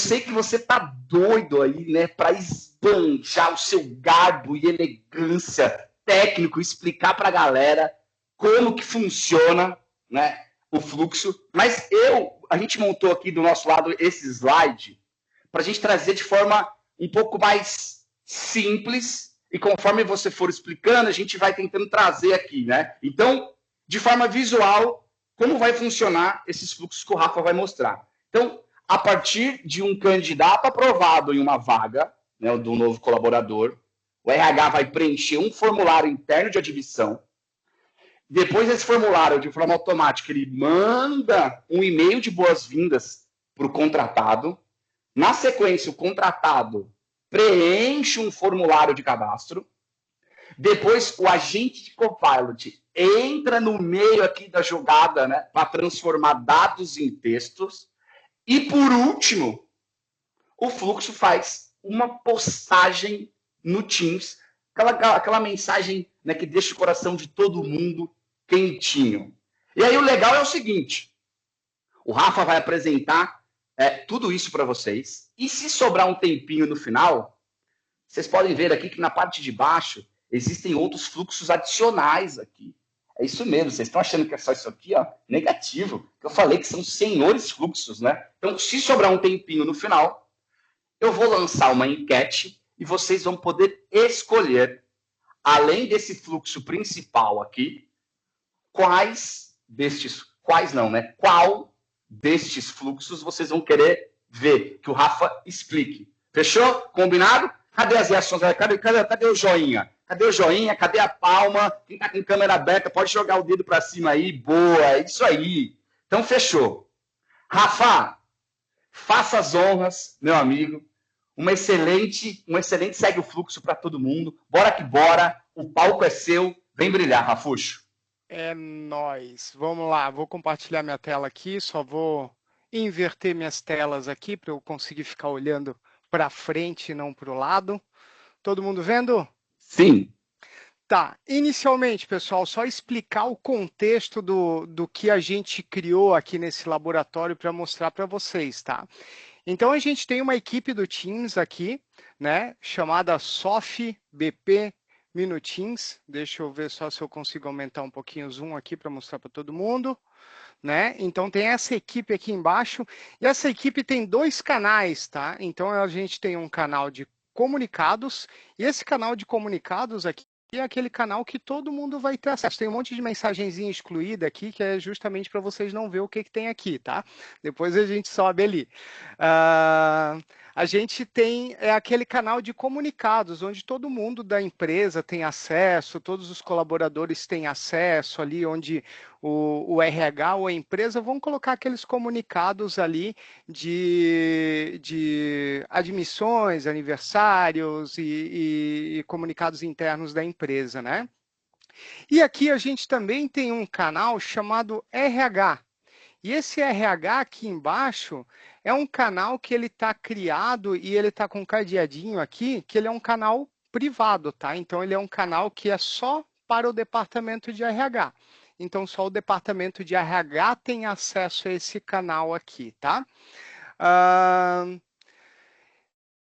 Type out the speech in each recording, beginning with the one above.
sei que você tá doido aí, né, para esbanjar o seu garbo e elegância técnico, explicar para a galera como que funciona, né, o fluxo. Mas a gente montou aqui do nosso lado esse slide para a gente trazer de forma um pouco mais simples e conforme você for explicando, a gente vai tentando trazer aqui, né? Então, de forma visual, como vai funcionar esses fluxos que o Rafa vai mostrar. Então, a partir de um candidato aprovado em uma vaga, né, do novo colaborador, o RH vai preencher um formulário interno de admissão. Depois desse formulário, de forma automática, ele manda um e-mail de boas-vindas para o contratado. Na sequência, o contratado preenche um formulário de cadastro. Depois, o agente de Copilot entra no meio aqui da jogada, né, para transformar dados em textos. E, por último, o fluxo faz uma postagem no Teams, aquela mensagem, né, que deixa o coração de todo mundo quentinho. E aí o legal é o seguinte, o Rafa vai apresentar tudo isso para vocês, e se sobrar um tempinho no final, vocês podem ver aqui que na parte de baixo existem outros fluxos adicionais aqui. É isso mesmo, vocês estão achando que é só isso aqui, ó, negativo, que eu falei que são senhores fluxos, né? Então, se sobrar um tempinho no final, eu vou lançar uma enquete e vocês vão poder escolher, além desse fluxo principal aqui, qual destes fluxos vocês vão querer ver, que o Rafa explique. Fechou? Combinado? Cadê as reações? Cadê o joinha? Cadê o joinha? Cadê a palma? Quem está com câmera aberta pode jogar o dedo para cima aí. Boa, é isso aí. Então, fechou. Rafa, faça as honras, meu amigo. Um excelente segue o fluxo para todo mundo. Bora que bora. O palco é seu. Vem brilhar, Rafuxo. É nóis. Vamos lá, vou compartilhar minha tela aqui. Só vou inverter minhas telas aqui para eu conseguir ficar olhando para frente e não para o lado. Todo mundo vendo? Sim. Tá, inicialmente, pessoal, só explicar o contexto do que a gente criou aqui nesse laboratório para mostrar para vocês, tá? Então, a gente tem uma equipe do Teams aqui, né, chamada SOF BP Minutins. Deixa eu ver só se eu consigo aumentar um pouquinho o zoom aqui para mostrar para todo mundo. Né? Então tem essa equipe aqui embaixo, e essa equipe tem 2 canais, tá? Então a gente tem um canal de comunicados, e esse canal de comunicados aqui é aquele canal que todo mundo vai ter acesso. Tem um monte de mensagenzinha excluída aqui, que é justamente para vocês não ver o que tem aqui, tá? Depois a gente sobe ali. A gente tem aquele canal de comunicados, onde todo mundo da empresa tem acesso, todos os colaboradores têm acesso ali, onde o RH ou a empresa vão colocar aqueles comunicados ali de admissões, aniversários e comunicados internos da empresa, né? E aqui a gente também tem um canal chamado RH. E esse RH aqui embaixo é um canal que ele está criado e ele está com um cadeadinho aqui, que ele é um canal privado, tá? Então ele é um canal que é só para o departamento de RH. Então só o departamento de RH tem acesso a esse canal aqui, tá?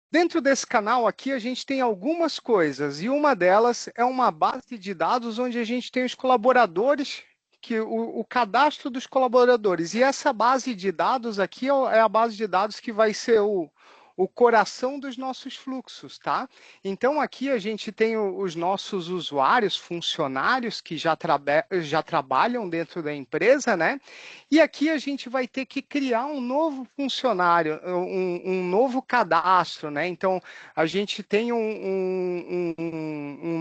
Dentro desse canal aqui, a gente tem algumas coisas, e uma delas é uma base de dados onde a gente tem os colaboradores, o cadastro dos colaboradores. E essa base de dados aqui é a base de dados que vai ser o coração dos nossos fluxos, tá? Então, aqui a gente tem os nossos usuários, funcionários que já trabalham dentro da empresa, né? E aqui a gente vai ter que criar um novo funcionário, um novo cadastro, né? Então, a gente tem um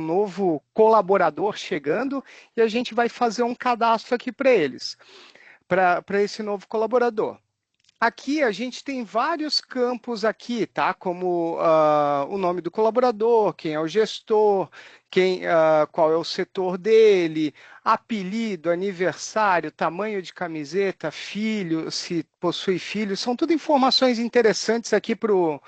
novo colaborador chegando e a gente vai fazer um cadastro aqui para eles, para esse novo colaborador. Aqui a gente tem vários campos aqui, tá? Como o nome do colaborador, quem é o gestor, qual é o setor dele, apelido, aniversário, tamanho de camiseta, filho, se possui filho, são tudo informações interessantes aqui pro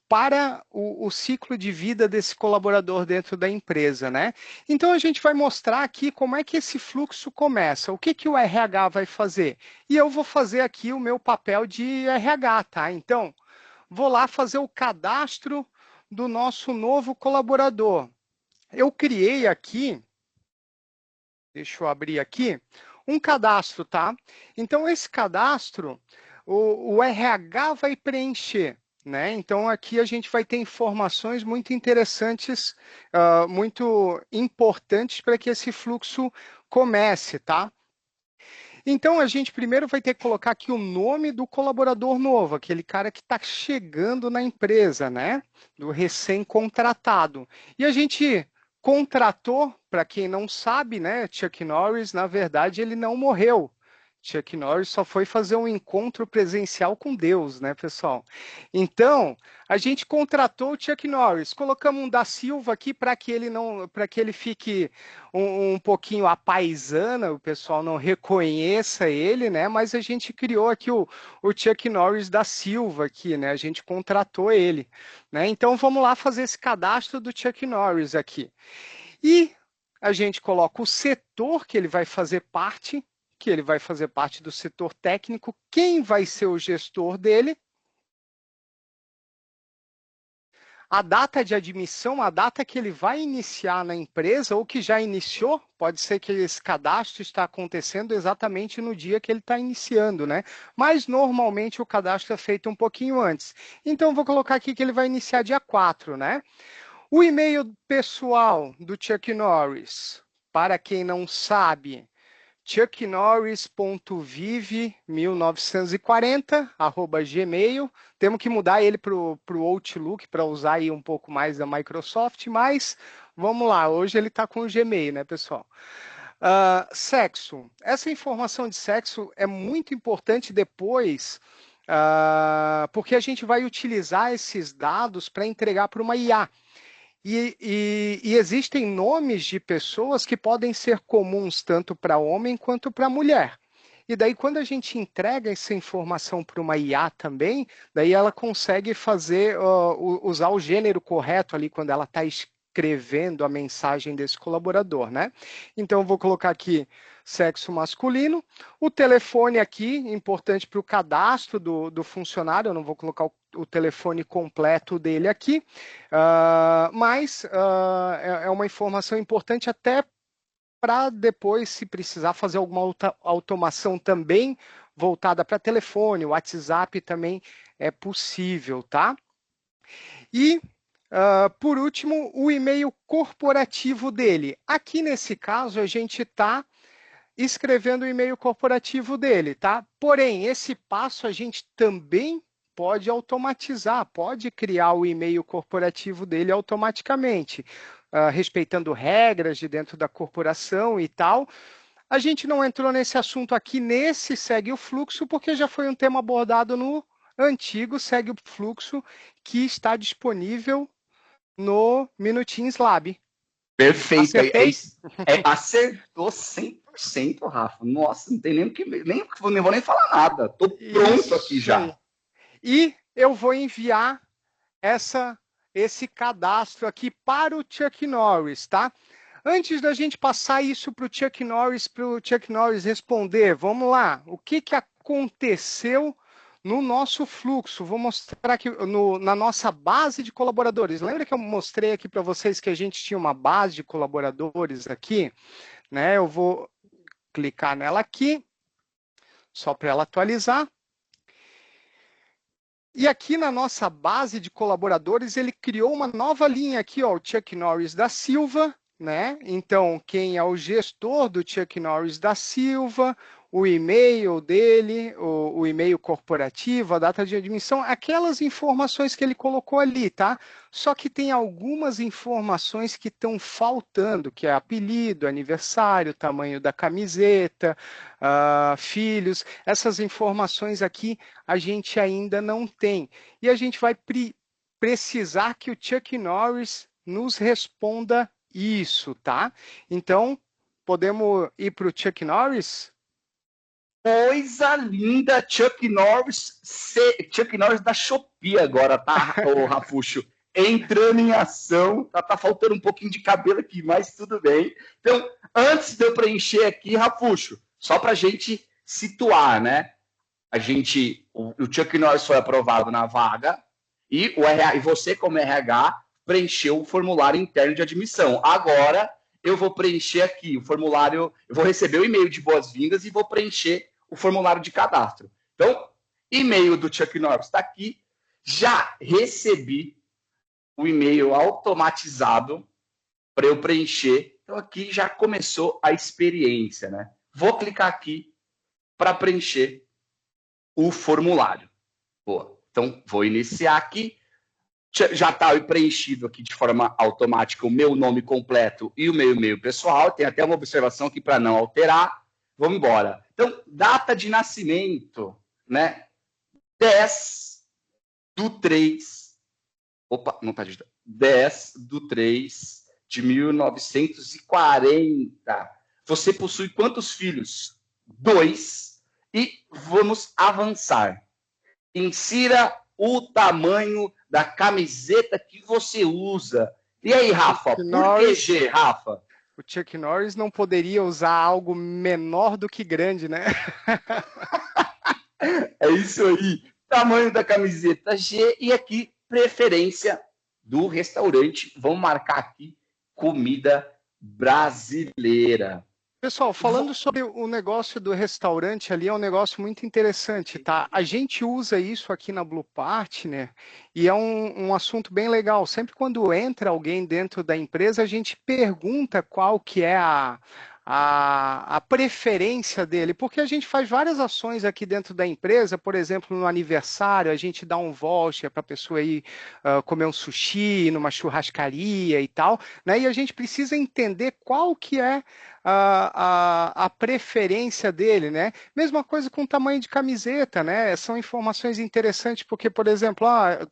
para o ciclo de vida desse colaborador dentro da empresa, né? Então, a gente vai mostrar aqui como é que esse fluxo começa, o que, que o RH vai fazer. E eu vou fazer aqui o meu papel de RH, tá? Então, vou lá fazer o cadastro do nosso novo colaborador. Eu criei aqui, deixa eu abrir aqui, um cadastro, tá? Então, esse cadastro, o RH vai preencher, né? Então, aqui a gente vai ter informações muito interessantes, muito importantes para que esse fluxo comece, tá? Então, a gente primeiro vai ter que colocar aqui o nome do colaborador novo, aquele cara que está chegando na empresa, né? Do recém-contratado. E a gente contratou, para quem não sabe, né? Chuck Norris, na verdade, ele não morreu. Chuck Norris só foi fazer um encontro presencial com Deus, né, pessoal? Então, a gente contratou o Chuck Norris, colocamos um da Silva aqui para que ele não, para que ele fique um pouquinho apaisana, o pessoal não reconheça ele, né? Mas a gente criou aqui o Chuck Norris da Silva aqui, né? A gente contratou ele, né? Então vamos lá fazer esse cadastro do Chuck Norris aqui. E a gente coloca o setor que ele vai fazer parte, que ele vai fazer parte do setor técnico, quem vai ser o gestor dele, a data de admissão, a data que ele vai iniciar na empresa ou que já iniciou, pode ser que esse cadastro está acontecendo exatamente no dia que ele está iniciando, né? Mas normalmente o cadastro é feito um pouquinho antes. Então vou colocar aqui que ele vai iniciar dia 4, né? O e-mail pessoal do Chuck Norris, para quem não sabe, chucknorris.vive1940@gmail. Temos que mudar ele para o Outlook para usar aí um pouco mais da Microsoft, mas vamos lá, hoje ele está com o Gmail, né, pessoal? Sexo. Essa informação de sexo é muito importante depois, porque a gente vai utilizar esses dados para entregar para uma IA. E existem nomes de pessoas que podem ser comuns tanto para homem quanto para mulher. E daí, quando a gente entrega essa informação para uma IA também, daí ela consegue fazer, usar o gênero correto ali quando ela está escrevendo a mensagem desse colaborador, né? Então, eu vou colocar aqui sexo masculino. O telefone aqui, importante para o cadastro do funcionário, eu não vou colocar o telefone completo dele aqui, mas é uma informação importante até para depois, se precisar fazer alguma automação também voltada para telefone, WhatsApp também é possível, tá? E, por último, o e-mail corporativo dele. Aqui, nesse caso, a gente está escrevendo o e-mail corporativo dele, tá? Porém, esse passo a gente também pode automatizar, pode criar o e-mail corporativo dele automaticamente, respeitando regras de dentro da corporação e tal. A gente não entrou nesse assunto aqui, nesse Segue o Fluxo, porque já foi um tema abordado no antigo Segue o Fluxo, que está disponível no Minuteins Lab. Perfeito. Acertei? Acertou 100%, Rafa. Nossa, não tem nem o que. Nem vou nem falar nada. Tô pronto aqui Isso já. aí. E eu vou enviar esse cadastro aqui para o Chuck Norris, tá? Antes da gente passar isso para o Chuck Norris responder, vamos lá. O que aconteceu no nosso fluxo? Vou mostrar aqui na nossa base de colaboradores. Lembra que eu mostrei aqui para vocês que a gente tinha uma base de colaboradores aqui? Né? Eu vou clicar nela aqui, só para ela atualizar. E aqui na nossa base de colaboradores, ele criou uma nova linha aqui, ó, o Chuck Norris da Silva, né? Então, quem é o gestor do Chuck Norris da Silva, o e-mail dele, o e-mail corporativo, a data de admissão, aquelas informações que ele colocou ali, tá? Só que tem algumas informações que estão faltando, que é apelido, aniversário, tamanho da camiseta, filhos, essas informações aqui a gente ainda não tem. E a gente vai precisar que o Chuck Norris nos responda isso, tá? Então, podemos ir para o Chuck Norris? Coisa linda, Chuck Norris da Shopee agora, tá, o Rafuxo? Entrando em ação, tá faltando um pouquinho de cabelo aqui, mas tudo bem. Então, antes de eu preencher aqui, Rafuxo, só pra gente situar, né? O Chuck Norris foi aprovado na vaga e você, como RH, preencheu o formulário interno de admissão. Agora, eu vou preencher aqui o formulário, eu vou receber o e-mail de boas-vindas e vou preencher o formulário de cadastro. Então, e-mail do Chuck Norris está aqui. Já recebi o e-mail automatizado para eu preencher. Então, aqui já começou a experiência, né? Vou clicar aqui para preencher o formulário. Boa. Então, vou iniciar aqui. Já está preenchido aqui de forma automática o meu nome completo e o meu e-mail pessoal. Tem até uma observação aqui para não alterar. Vamos embora. Então, data de nascimento, né? 10 do 3. Opa, não está digitado. 10 do 3 de 1940. Você possui quantos filhos? 2. E vamos avançar. Insira o tamanho da camiseta que você usa. E aí, Rafa, por que G, Rafa? O Chuck Norris não poderia usar algo menor do que grande, né? É isso aí. Tamanho da camiseta G e aqui, preferência do restaurante. Vamos marcar aqui comida brasileira. Pessoal, falando sobre o negócio do restaurante ali, é um negócio muito interessante, tá? A gente usa isso aqui na Blue Partner e é um assunto bem legal. Sempre quando entra alguém dentro da empresa, a gente pergunta qual que é a preferência dele, porque a gente faz várias ações aqui dentro da empresa, por exemplo, no aniversário, a gente dá um voucher para a pessoa ir comer um sushi numa churrascaria e tal, né? E a gente precisa entender qual que é a preferência dele, né? Mesma coisa com o tamanho de camiseta, né? São informações interessantes, porque, por exemplo,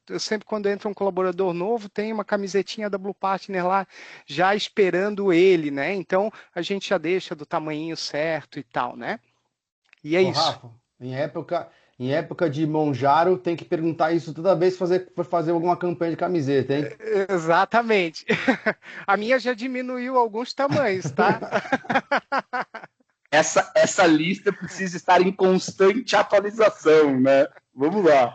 eu sempre quando entra um colaborador novo, tem uma camisetinha da Blue Partner lá já esperando ele, né? Então a gente já deixa do tamanhinho certo e tal, né? E é isso. Rafa, em época de Monjaro, tem que perguntar isso toda vez que for fazer alguma campanha de camiseta, hein? Exatamente. A minha já diminuiu alguns tamanhos, tá? Essa lista precisa estar em constante atualização, né? Vamos lá.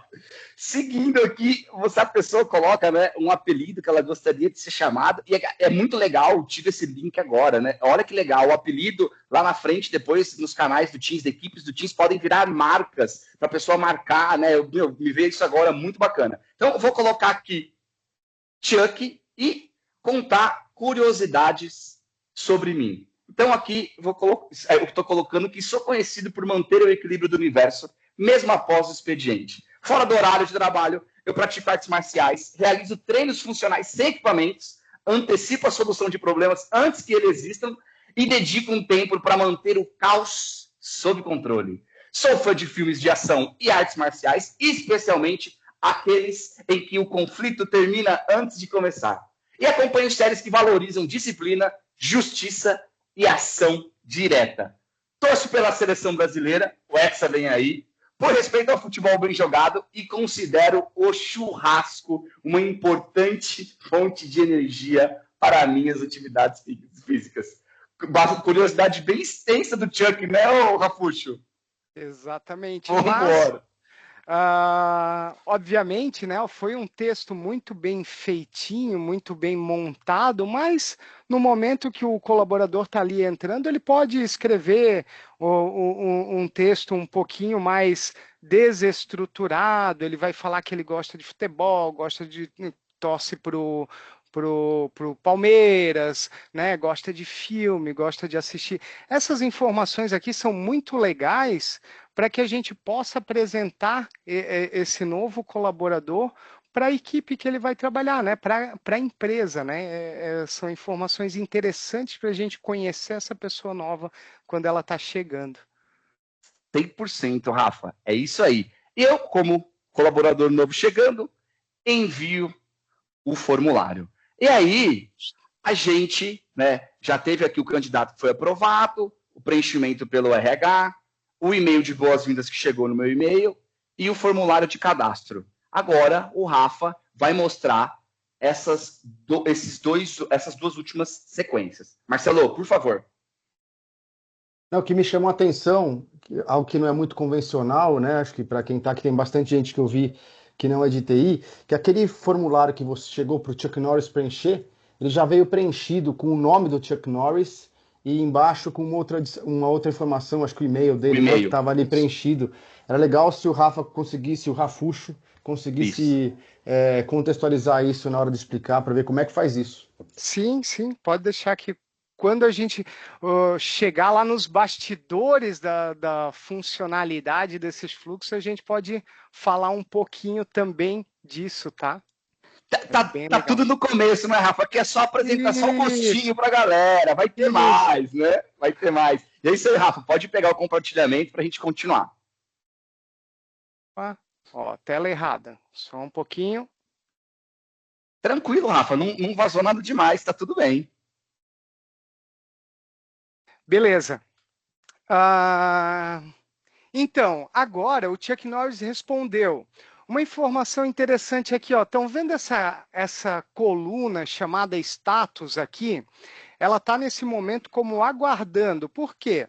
Seguindo aqui, a pessoa coloca, né, um apelido que ela gostaria de ser chamada, e é muito legal, tive esse link agora, né? Olha que legal, o apelido lá na frente, depois nos canais do Teams, da equipes do Teams, podem virar marcas para a pessoa marcar, né? Me veio isso agora, muito bacana. Então, eu vou colocar aqui Chuck e contar curiosidades sobre mim. Então, aqui, eu estou colocando que sou conhecido por manter o equilíbrio do universo, mesmo após o expediente. Fora do horário de trabalho, eu pratico artes marciais, realizo treinos funcionais sem equipamentos, antecipo a solução de problemas antes que eles existam e dedico um tempo para manter o caos sob controle. Sou fã de filmes de ação e artes marciais, especialmente aqueles em que o conflito termina antes de começar. E acompanho séries que valorizam disciplina, justiça e ação direta. Torço pela seleção brasileira, o Hexa vem aí, por respeito ao futebol bem jogado e considero o churrasco uma importante fonte de energia para minhas atividades físicas. Curiosidade bem extensa do Chuck, né, Rafuxo? Exatamente. Vamos embora. Obviamente, né, foi um texto muito bem feitinho, muito bem montado, mas no momento que o colaborador está ali entrando, ele pode escrever um texto um pouquinho mais desestruturado, ele vai falar que ele gosta de futebol, torce pro Palmeiras, né? Gosta de filme, gosta de assistir. Essas informações aqui são muito legais para que a gente possa apresentar esse novo colaborador para a equipe que ele vai trabalhar, né? Para a empresa, né? São informações interessantes para a gente conhecer essa pessoa nova quando ela está chegando. 100%, Rafa. É isso aí. Eu, como colaborador novo chegando, envio o formulário. E aí, a gente, né, já teve aqui o candidato que foi aprovado, o preenchimento pelo RH, o e-mail de boas-vindas que chegou no meu e-mail e o formulário de cadastro. Agora, o Rafa vai mostrar essas duas últimas sequências. Marcelo, por favor. Não, o que me chamou a atenção, algo que não é muito convencional, né? Acho que para quem está aqui tem bastante gente que eu vi que não é de TI, que aquele formulário que você chegou para o Chuck Norris preencher, ele já veio preenchido com o nome do Chuck Norris e embaixo com uma outra informação, acho que o e-mail O dele, né, que e-mail. estava ali preenchido. Era legal se o Rafa conseguisse, o Rafuxo, conseguisse contextualizar isso na hora de explicar, para ver como é que faz isso. Sim, sim, pode deixar que quando a gente chegar lá nos bastidores da funcionalidade desses fluxos, a gente pode falar um pouquinho também disso, tá? Tá tudo no começo, né, Rafa? Aqui é só apresentar, só um gostinho pra galera. Vai ter mais, né? Vai ter mais. E é isso aí, Rafa. Pode pegar o compartilhamento pra gente continuar. Ó, tela errada. Só um pouquinho. Tranquilo, Rafa. Não vazou nada demais. Tá tudo bem. Beleza. Então, agora o Chuck Norris respondeu. Uma informação interessante aqui, ó. Estão vendo essa coluna chamada status aqui? Ela está nesse momento como aguardando. Por quê?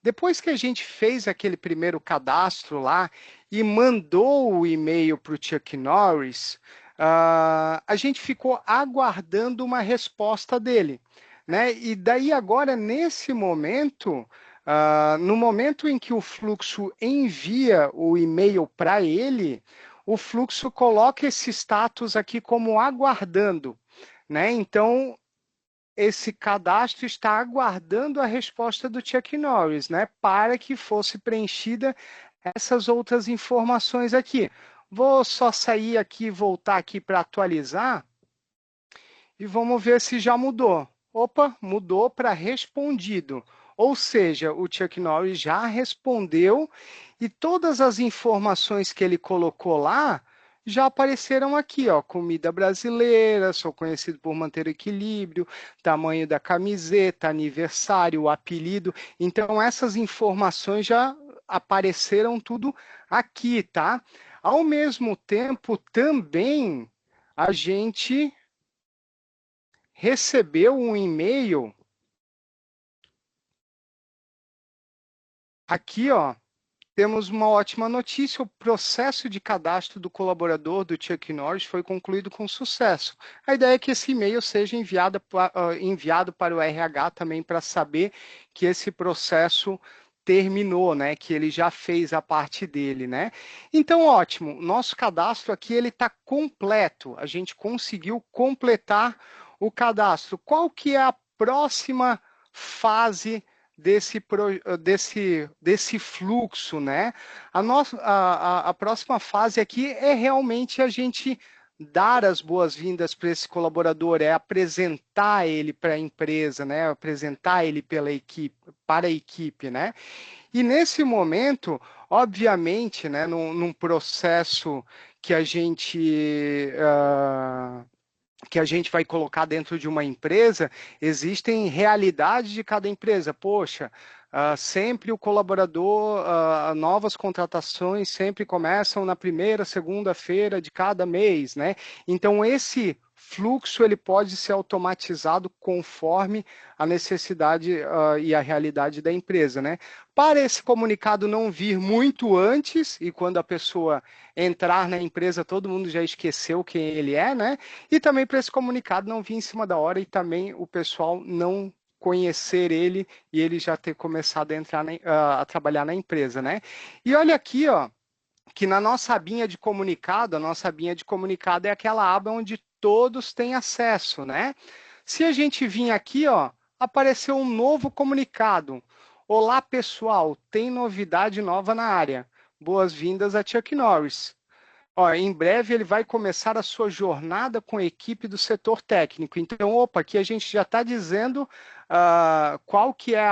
Depois que a gente fez aquele primeiro cadastro lá e mandou o e-mail para o Chuck Norris, a gente ficou aguardando uma resposta dele, né? E daí agora, nesse momento, no momento em que o fluxo envia o e-mail para ele, o fluxo coloca esse status aqui como aguardando, né? Então, esse cadastro está aguardando a resposta do Chuck Norris, né? Para que fosse preenchida essas outras informações aqui. Vou só sair aqui e voltar aqui para atualizar e vamos ver se já mudou. Opa, mudou para respondido. Ou seja, o Chuck Norris já respondeu e todas as informações que ele colocou lá já apareceram aqui, ó, comida brasileira, sou conhecido por manter equilíbrio, tamanho da camiseta, aniversário, apelido. Então, essas informações já apareceram tudo aqui, tá? Ao mesmo tempo, também a gente recebeu um e-mail aqui, ó. Temos uma ótima notícia, o processo de cadastro do colaborador do Chuck Norris foi concluído com sucesso. A ideia é que esse e-mail seja enviado para o RH também para saber que esse processo terminou, né? Que ele já fez a parte dele, né? Então, ótimo. Nosso cadastro aqui ele está completo. A gente conseguiu completar o cadastro. Qual que é a próxima fase desse fluxo, né? A próxima fase aqui é realmente a gente dar as boas-vindas para esse colaborador, é apresentar ele para a empresa, né? Apresentar ele para a equipe, né? E nesse momento, obviamente, né, num processo que que a gente vai colocar dentro de uma empresa, existem realidades de cada empresa. Poxa, sempre o colaborador, novas contratações sempre começam na primeira, segunda-feira de cada mês, né? Então, esse fluxo ele pode ser automatizado conforme a necessidade e a realidade da empresa, né? Para esse comunicado não vir muito antes, e quando a pessoa entrar na empresa, todo mundo já esqueceu quem ele é, né? E também para esse comunicado não vir em cima da hora e também o pessoal não conhecer ele e ele já ter começado a entrar a trabalhar na empresa, né? E olha aqui, ó, que na nossa abinha de comunicado, a nossa abinha de comunicado é aquela aba onde todos têm acesso, né? Se a gente vir aqui, ó, apareceu um novo comunicado. Olá, pessoal, tem novidade nova na área. Boas-vindas a Chuck Norris. Ó, em breve ele vai começar a sua jornada com a equipe do setor técnico. Então, opa, aqui a gente já está dizendo qual que é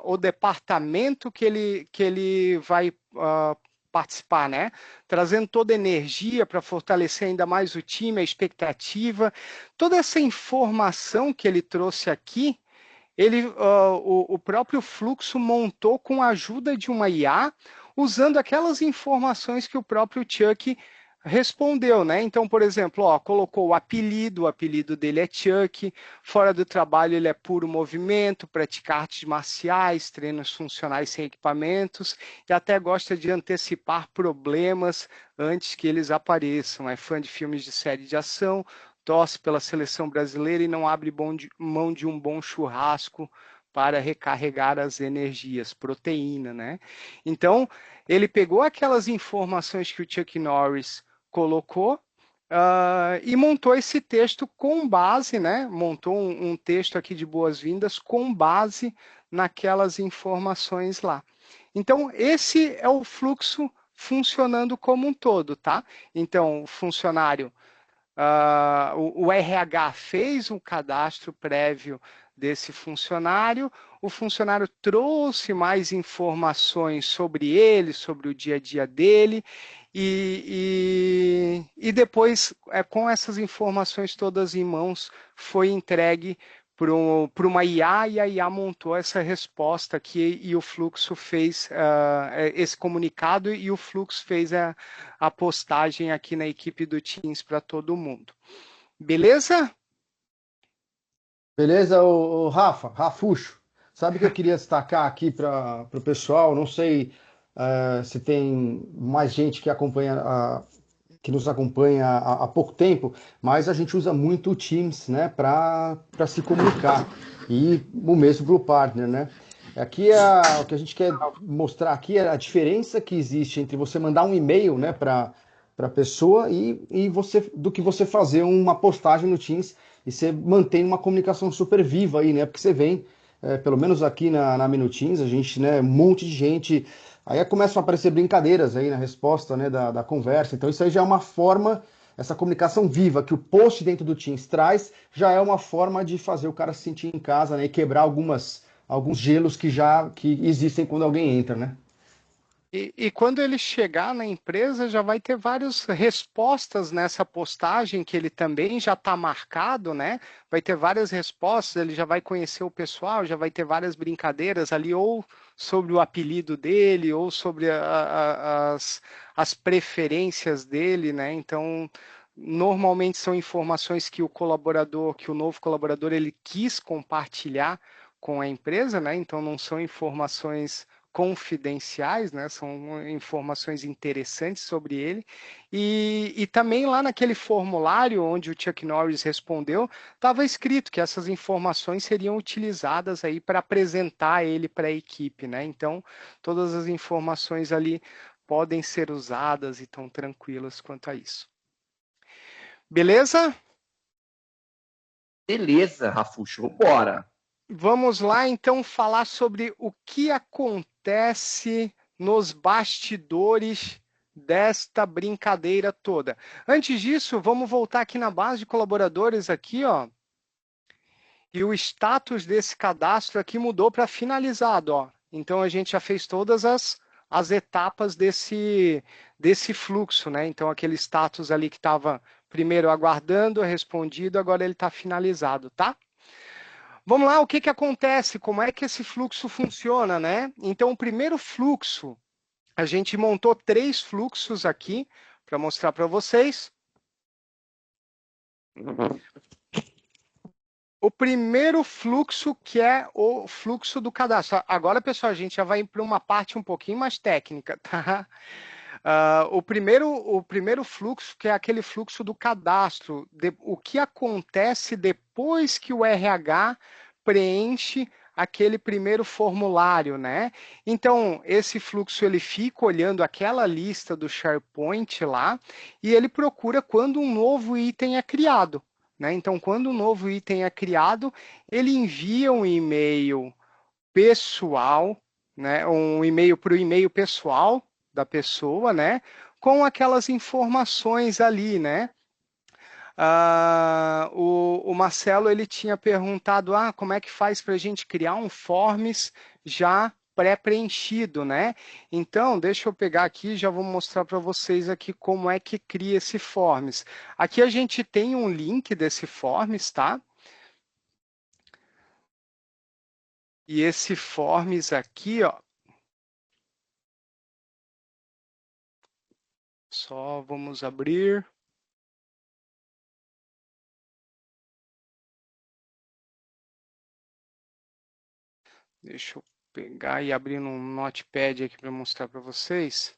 o departamento que ele vai participar, né? Trazendo toda a energia para fortalecer ainda mais o time, a expectativa. Toda essa informação que ele trouxe aqui, o próprio fluxo montou com a ajuda de uma IA, usando aquelas informações que o próprio Chuck respondeu, né? Então, por exemplo, colocou o apelido dele é Chuck, fora do trabalho ele é puro movimento, pratica artes marciais, treinos funcionais sem equipamentos e até gosta de antecipar problemas antes que eles apareçam. É fã de filmes de série de ação, torce pela seleção brasileira e não abre mão de um bom churrasco para recarregar as energias, proteína, né? Então, ele pegou aquelas informações que o Chuck Norris colocou e montou esse texto com base, né? Montou um texto aqui de boas-vindas com base naquelas informações lá. Então, esse é o fluxo funcionando como um todo, tá? Então, o funcionário, o RH fez um cadastro prévio desse funcionário, o funcionário trouxe mais informações sobre ele, sobre o dia a dia dele, e depois, com essas informações todas em mãos, foi entregue para uma IA e a IA montou essa resposta aqui e o Fluxo fez esse comunicado e o Fluxo fez a postagem aqui na equipe do Teams para todo mundo. Beleza? Beleza, o Rafuxo. Sabe o que eu queria destacar aqui para o pessoal? Não sei se tem mais gente que acompanha que nos acompanha há pouco tempo, mas a gente usa muito o Teams, né, para se comunicar e o mesmo Blue Partner, né? Aqui o que a gente quer mostrar aqui é a diferença que existe entre você mandar um e-mail, né, para a pessoa e você do que você fazer uma postagem no Teams e você mantém uma comunicação super viva aí, né? Porque você vem, pelo menos aqui na Minutins, a gente, né, um monte de gente. Aí começam a aparecer brincadeiras aí na resposta, né, da conversa. Então isso aí já é uma forma, essa comunicação viva que o post dentro do Teams traz, já é uma forma de fazer o cara se sentir em casa, né, e quebrar alguns gelos que existem quando alguém entra, né? E quando ele chegar na empresa, já vai ter várias respostas nessa postagem, que ele também já está marcado, né? Vai ter várias respostas, ele já vai conhecer o pessoal, já vai ter várias brincadeiras ali, ou sobre o apelido dele, ou sobre as preferências dele, né? Então, normalmente são informações que que o novo colaborador, ele quis compartilhar com a empresa, né? Então, não são informações confidenciais, né? São informações interessantes sobre ele. E também lá naquele formulário onde o Chuck Norris respondeu, estava escrito que essas informações seriam utilizadas aí para apresentar ele para a equipe, né? Então, todas as informações ali podem ser usadas e estão tranquilas quanto a isso. Beleza? Beleza, Rafuxo, bora. Vamos lá, então, falar sobre o que acontece nos bastidores desta brincadeira toda. Antes disso, vamos voltar aqui na base de colaboradores aqui, ó. E o status desse cadastro aqui mudou para finalizado, ó. Então, a gente já fez todas as etapas desse fluxo, né? Então, aquele status ali que estava primeiro aguardando, respondido, agora ele está finalizado, tá? Vamos lá, o que, que acontece? Como é que esse fluxo funciona, né? Então, o primeiro fluxo, a gente montou 3 fluxos aqui para mostrar para vocês. O primeiro fluxo, que é o fluxo do cadastro. Agora, pessoal, a gente já vai para uma parte um pouquinho mais técnica, tá? O primeiro fluxo, que é aquele fluxo do cadastro, o que acontece depois que o RH preenche aquele primeiro formulário, né? Então, esse fluxo ele fica olhando aquela lista do SharePoint lá e ele procura quando um novo item é criado, né? Então, quando um novo item é criado, ele envia um e-mail pessoal, né? Um e-mail para o e-mail pessoal da pessoa, né? Com aquelas informações ali, né? O Marcelo ele tinha perguntado, como é que faz para a gente criar um forms já pré-preenchido, né? Então, deixa eu pegar aqui, já vou mostrar para vocês aqui como é que cria esse forms. Aqui a gente tem um link desse forms, tá? E esse forms aqui, ó, só vamos abrir. Deixa eu pegar e abrir no Notepad aqui para mostrar para vocês.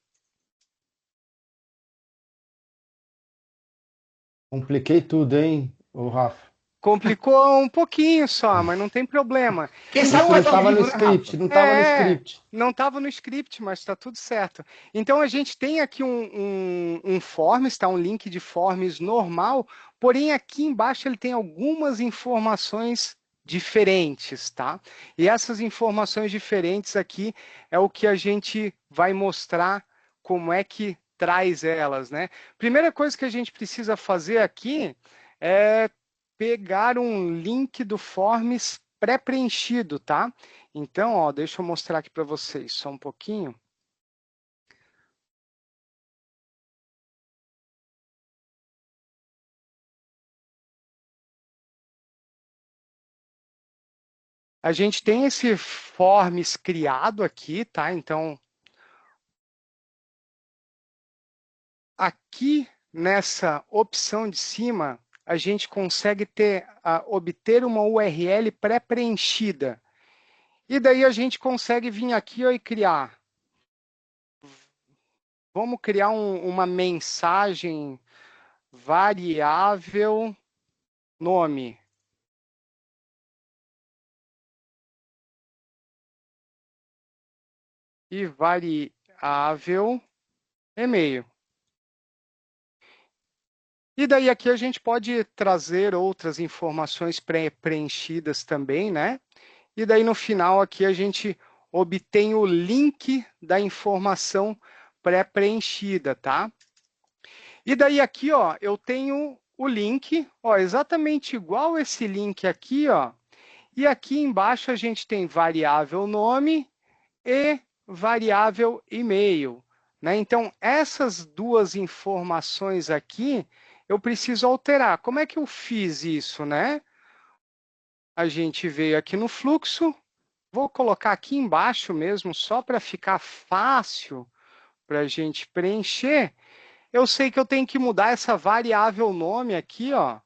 Compliquei tudo, hein, ô Rafa? Complicou um pouquinho só, mas não tem problema. Quem Isso sabe não faz ao estava no vivo, né, script, Rafa? não estava no É, script. não estava no script, mas está tudo certo. Então a gente tem aqui um forms, tá? Um link de forms normal, porém aqui embaixo ele tem algumas informações diferentes, tá? E essas informações diferentes aqui é o que a gente vai mostrar como é que traz elas, né? Primeira coisa que a gente precisa fazer aqui é pegar um link do forms pré-preenchido, tá? Então, ó, deixa eu mostrar aqui para vocês só um pouquinho. A gente tem esse forms criado aqui, tá? Então, aqui nessa opção de cima, a gente consegue obter uma URL pré-preenchida. E daí a gente consegue vir aqui ó, e criar. Vamos criar uma mensagem variável nome. E variável e-mail. E daí aqui a gente pode trazer outras informações pré-preenchidas também, né? E daí no final aqui a gente obtém o link da informação pré-preenchida, tá? E daí aqui, ó, eu tenho o link, ó, exatamente igual esse link aqui, ó. E aqui embaixo a gente tem variável nome e variável e-mail, né? Então, essas duas informações aqui, eu preciso alterar. Como é que eu fiz isso, né? A gente veio aqui no fluxo, vou colocar aqui embaixo mesmo, só para ficar fácil para a gente preencher. Eu sei que eu tenho que mudar essa variável nome aqui, ó,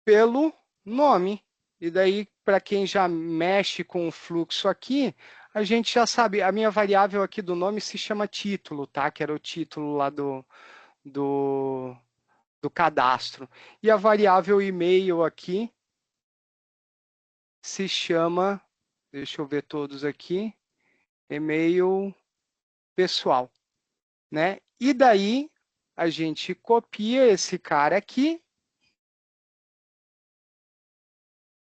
pelo nome. E daí, para quem já mexe com o fluxo aqui, a gente já sabe, a minha variável aqui do nome se chama título, tá? Que era o título lá do, do cadastro. E a variável e-mail aqui se chama, deixa eu ver todos aqui, e-mail pessoal, né? E daí, a gente copia esse cara aqui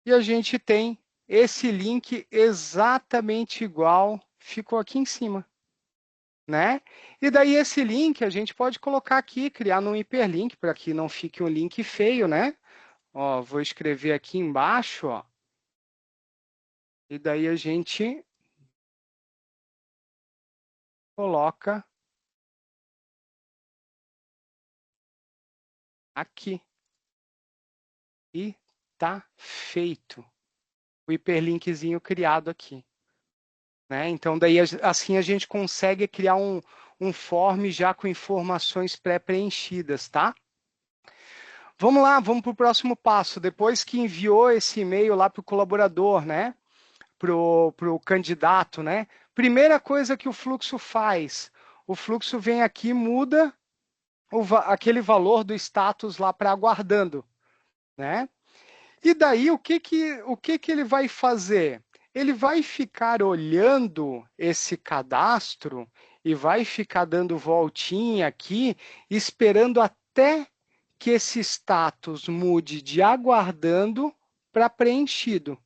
e a gente tem esse link exatamente igual, ficou aqui em cima, né? E daí esse link a gente pode colocar aqui, criar num hiperlink para que não fique um link feio, né? Ó, vou escrever aqui embaixo, ó. E daí a gente coloca aqui. E tá feito. O hiperlinkzinho criado aqui. Né? Então, daí assim a gente consegue criar um form já com informações pré-preenchidas, tá? Vamos lá, vamos para o próximo passo. Depois que enviou esse e-mail lá para o colaborador, né? Para o candidato, né? Primeira coisa que o fluxo faz, o fluxo vem aqui e muda aquele valor do status lá para aguardando, né? E daí o que ele vai fazer? Ele vai ficar olhando esse cadastro e vai ficar dando voltinha aqui, esperando até que esse status mude de aguardando para preenchido,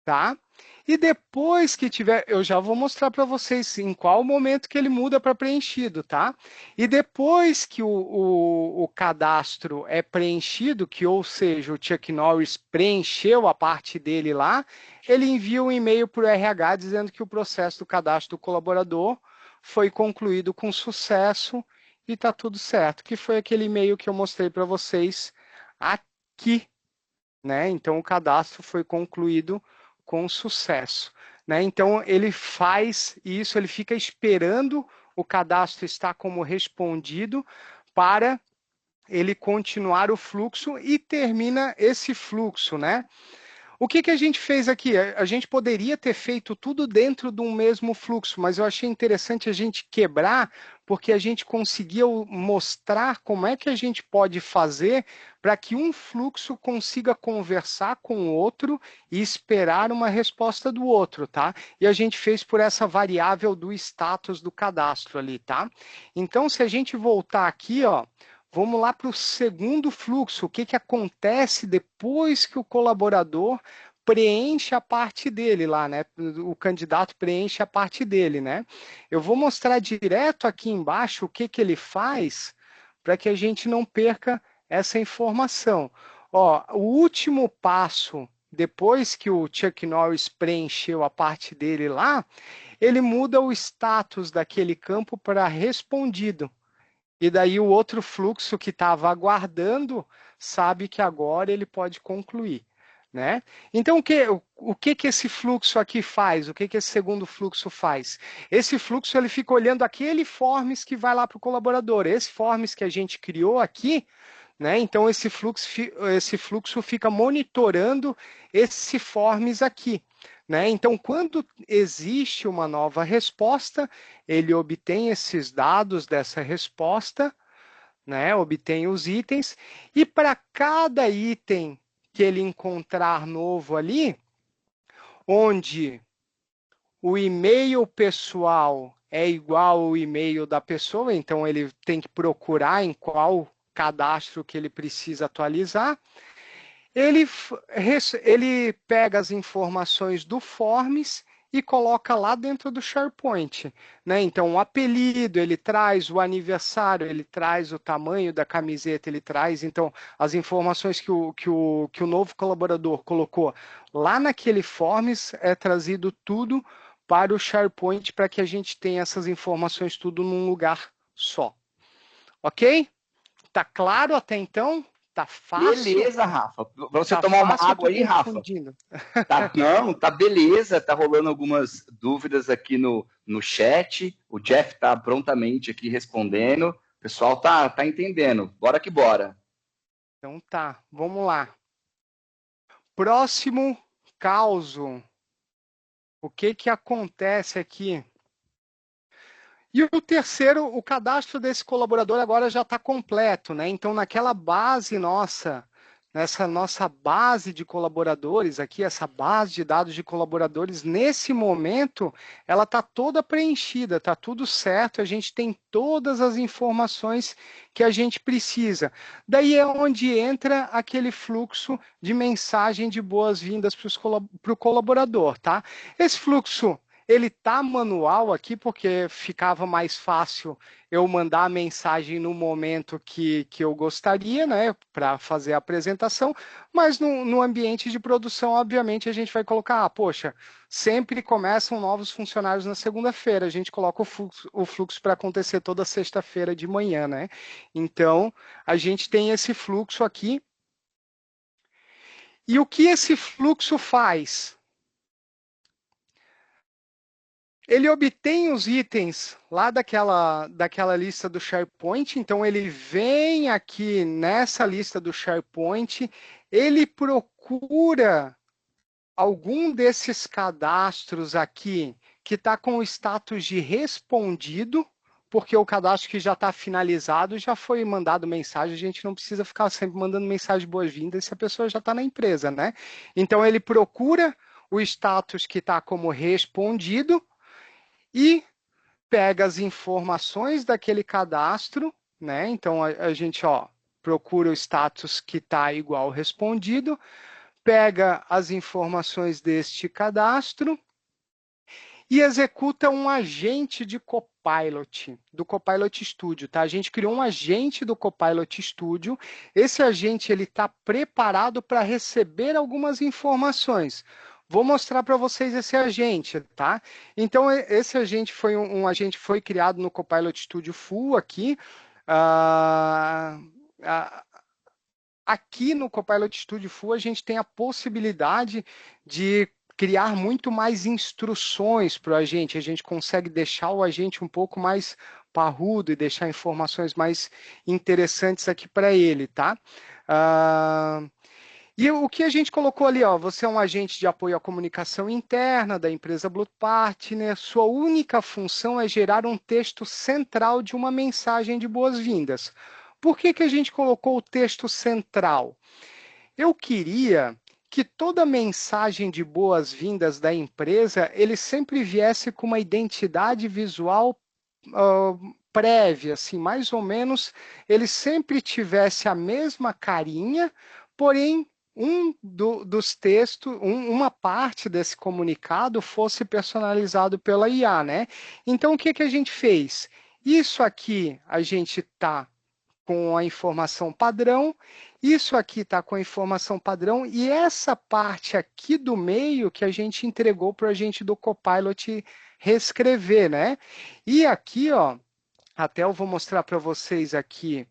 tá? E depois que tiver, eu já vou mostrar para vocês em qual momento que ele muda para preenchido, tá? E depois que o cadastro é preenchido, que ou seja, o Chuck Norris preencheu a parte dele lá, ele envia um e-mail para o RH dizendo que o processo do cadastro do colaborador foi concluído com sucesso e está tudo certo, que foi aquele e-mail que eu mostrei para vocês aqui, né? Então, o cadastro foi concluído com sucesso, né? Então, ele faz isso, ele fica esperando o cadastro estar como respondido para ele continuar o fluxo e termina esse fluxo, né? O que a gente fez aqui? A gente poderia ter feito tudo dentro de um mesmo fluxo, mas eu achei interessante a gente quebrar, porque a gente conseguiu mostrar como é que a gente pode fazer para que um fluxo consiga conversar com o outro e esperar uma resposta do outro, tá? E a gente fez por essa variável do status do cadastro ali, tá? Então, se a gente voltar aqui, ó, vamos lá para o segundo fluxo. O que acontece depois que o colaborador preenche a parte dele lá, né? O candidato preenche a parte dele, né? Eu vou mostrar direto aqui embaixo o que ele faz para que a gente não perca essa informação. Ó, o último passo, depois que o Chuck Norris preencheu a parte dele lá, ele muda o status daquele campo para respondido. E daí o outro fluxo que estava aguardando sabe que agora ele pode concluir, né? Então o que esse fluxo aqui faz? O que esse segundo fluxo faz? Esse fluxo ele fica olhando aquele forms que vai lá para o colaborador. Esse forms que a gente criou aqui, né? Então esse fluxo fica monitorando esse forms aqui. Né? Então, quando existe uma nova resposta, ele obtém esses dados dessa resposta, né? Obtém os itens, e para cada item que ele encontrar novo ali, onde o e-mail pessoal é igual ao e-mail da pessoa, então ele tem que procurar em qual cadastro que ele precisa atualizar. Ele pega as informações do Forms e coloca lá dentro do SharePoint, né? Então, o apelido, ele traz o aniversário, ele traz o tamanho da camiseta, ele traz, então, as informações que o novo colaborador colocou lá naquele Forms, é trazido tudo para o SharePoint para que a gente tenha essas informações tudo num lugar só. Ok? Tá claro até então? Tá fácil? Beleza, Rafa. Pra você Tá tomar uma fácil, eu água tô aí, Rafa. confundindo. Tá, não, tá beleza. Tá rolando algumas dúvidas aqui no chat. O Jeff tá prontamente aqui respondendo. O pessoal tá entendendo. Bora que bora. Então tá, vamos lá. Próximo caso. O que acontece aqui? E o terceiro, o cadastro desse colaborador agora já está completo, né? Então, naquela base nossa, nessa nossa base de colaboradores aqui, essa base de dados de colaboradores, nesse momento, ela está toda preenchida, está tudo certo, a gente tem todas as informações que a gente precisa. Daí é onde entra aquele fluxo de mensagem de boas-vindas para o colaborador, tá? Esse fluxo ele tá manual aqui porque ficava mais fácil eu mandar a mensagem no momento que eu gostaria, né, para fazer a apresentação, mas no ambiente de produção, obviamente, a gente vai colocar, poxa, sempre começam novos funcionários na segunda-feira, a gente coloca o fluxo para acontecer toda sexta-feira de manhã, né? Então, a gente tem esse fluxo aqui. E o que esse fluxo faz? Ele obtém os itens lá daquela lista do SharePoint, então ele vem aqui nessa lista do SharePoint, ele procura algum desses cadastros aqui que está com o status de respondido, porque o cadastro que já está finalizado já foi mandado mensagem, a gente não precisa ficar sempre mandando mensagem de boas-vindas se a pessoa já está na empresa, né? Então ele procura o status que está como respondido, e pega as informações daquele cadastro, né? Então a gente procura o status que está igual respondido, pega as informações deste cadastro e executa um agente de Copilot, do Copilot Studio, tá? A gente criou um agente do Copilot Studio. Esse agente ele está preparado para receber algumas informações. Vou mostrar para vocês esse agente, tá? Então, esse agente foi um agente foi criado no Copilot Studio Full aqui. aqui no Copilot Studio Full a gente tem a possibilidade de criar muito mais instruções para o agente. A gente consegue deixar o agente um pouco mais parrudo e deixar informações mais interessantes aqui para ele, tá? E o que a gente colocou ali, ó, você é um agente de apoio à comunicação interna da empresa Blue Partner, sua única função é gerar um texto central de uma mensagem de boas-vindas. Por que a gente colocou o texto central? Eu queria que toda mensagem de boas-vindas da empresa, ele sempre viesse com uma identidade visual prévia, assim, mais ou menos, ele sempre tivesse a mesma carinha, porém dos textos, uma parte desse comunicado fosse personalizado pela IA, né? Então, o que a gente fez? Isso aqui a gente está com a informação padrão, isso aqui está com a informação padrão, e essa parte aqui do meio que a gente entregou para o agente do Copilot reescrever, né? E aqui, ó, até eu vou mostrar para vocês aqui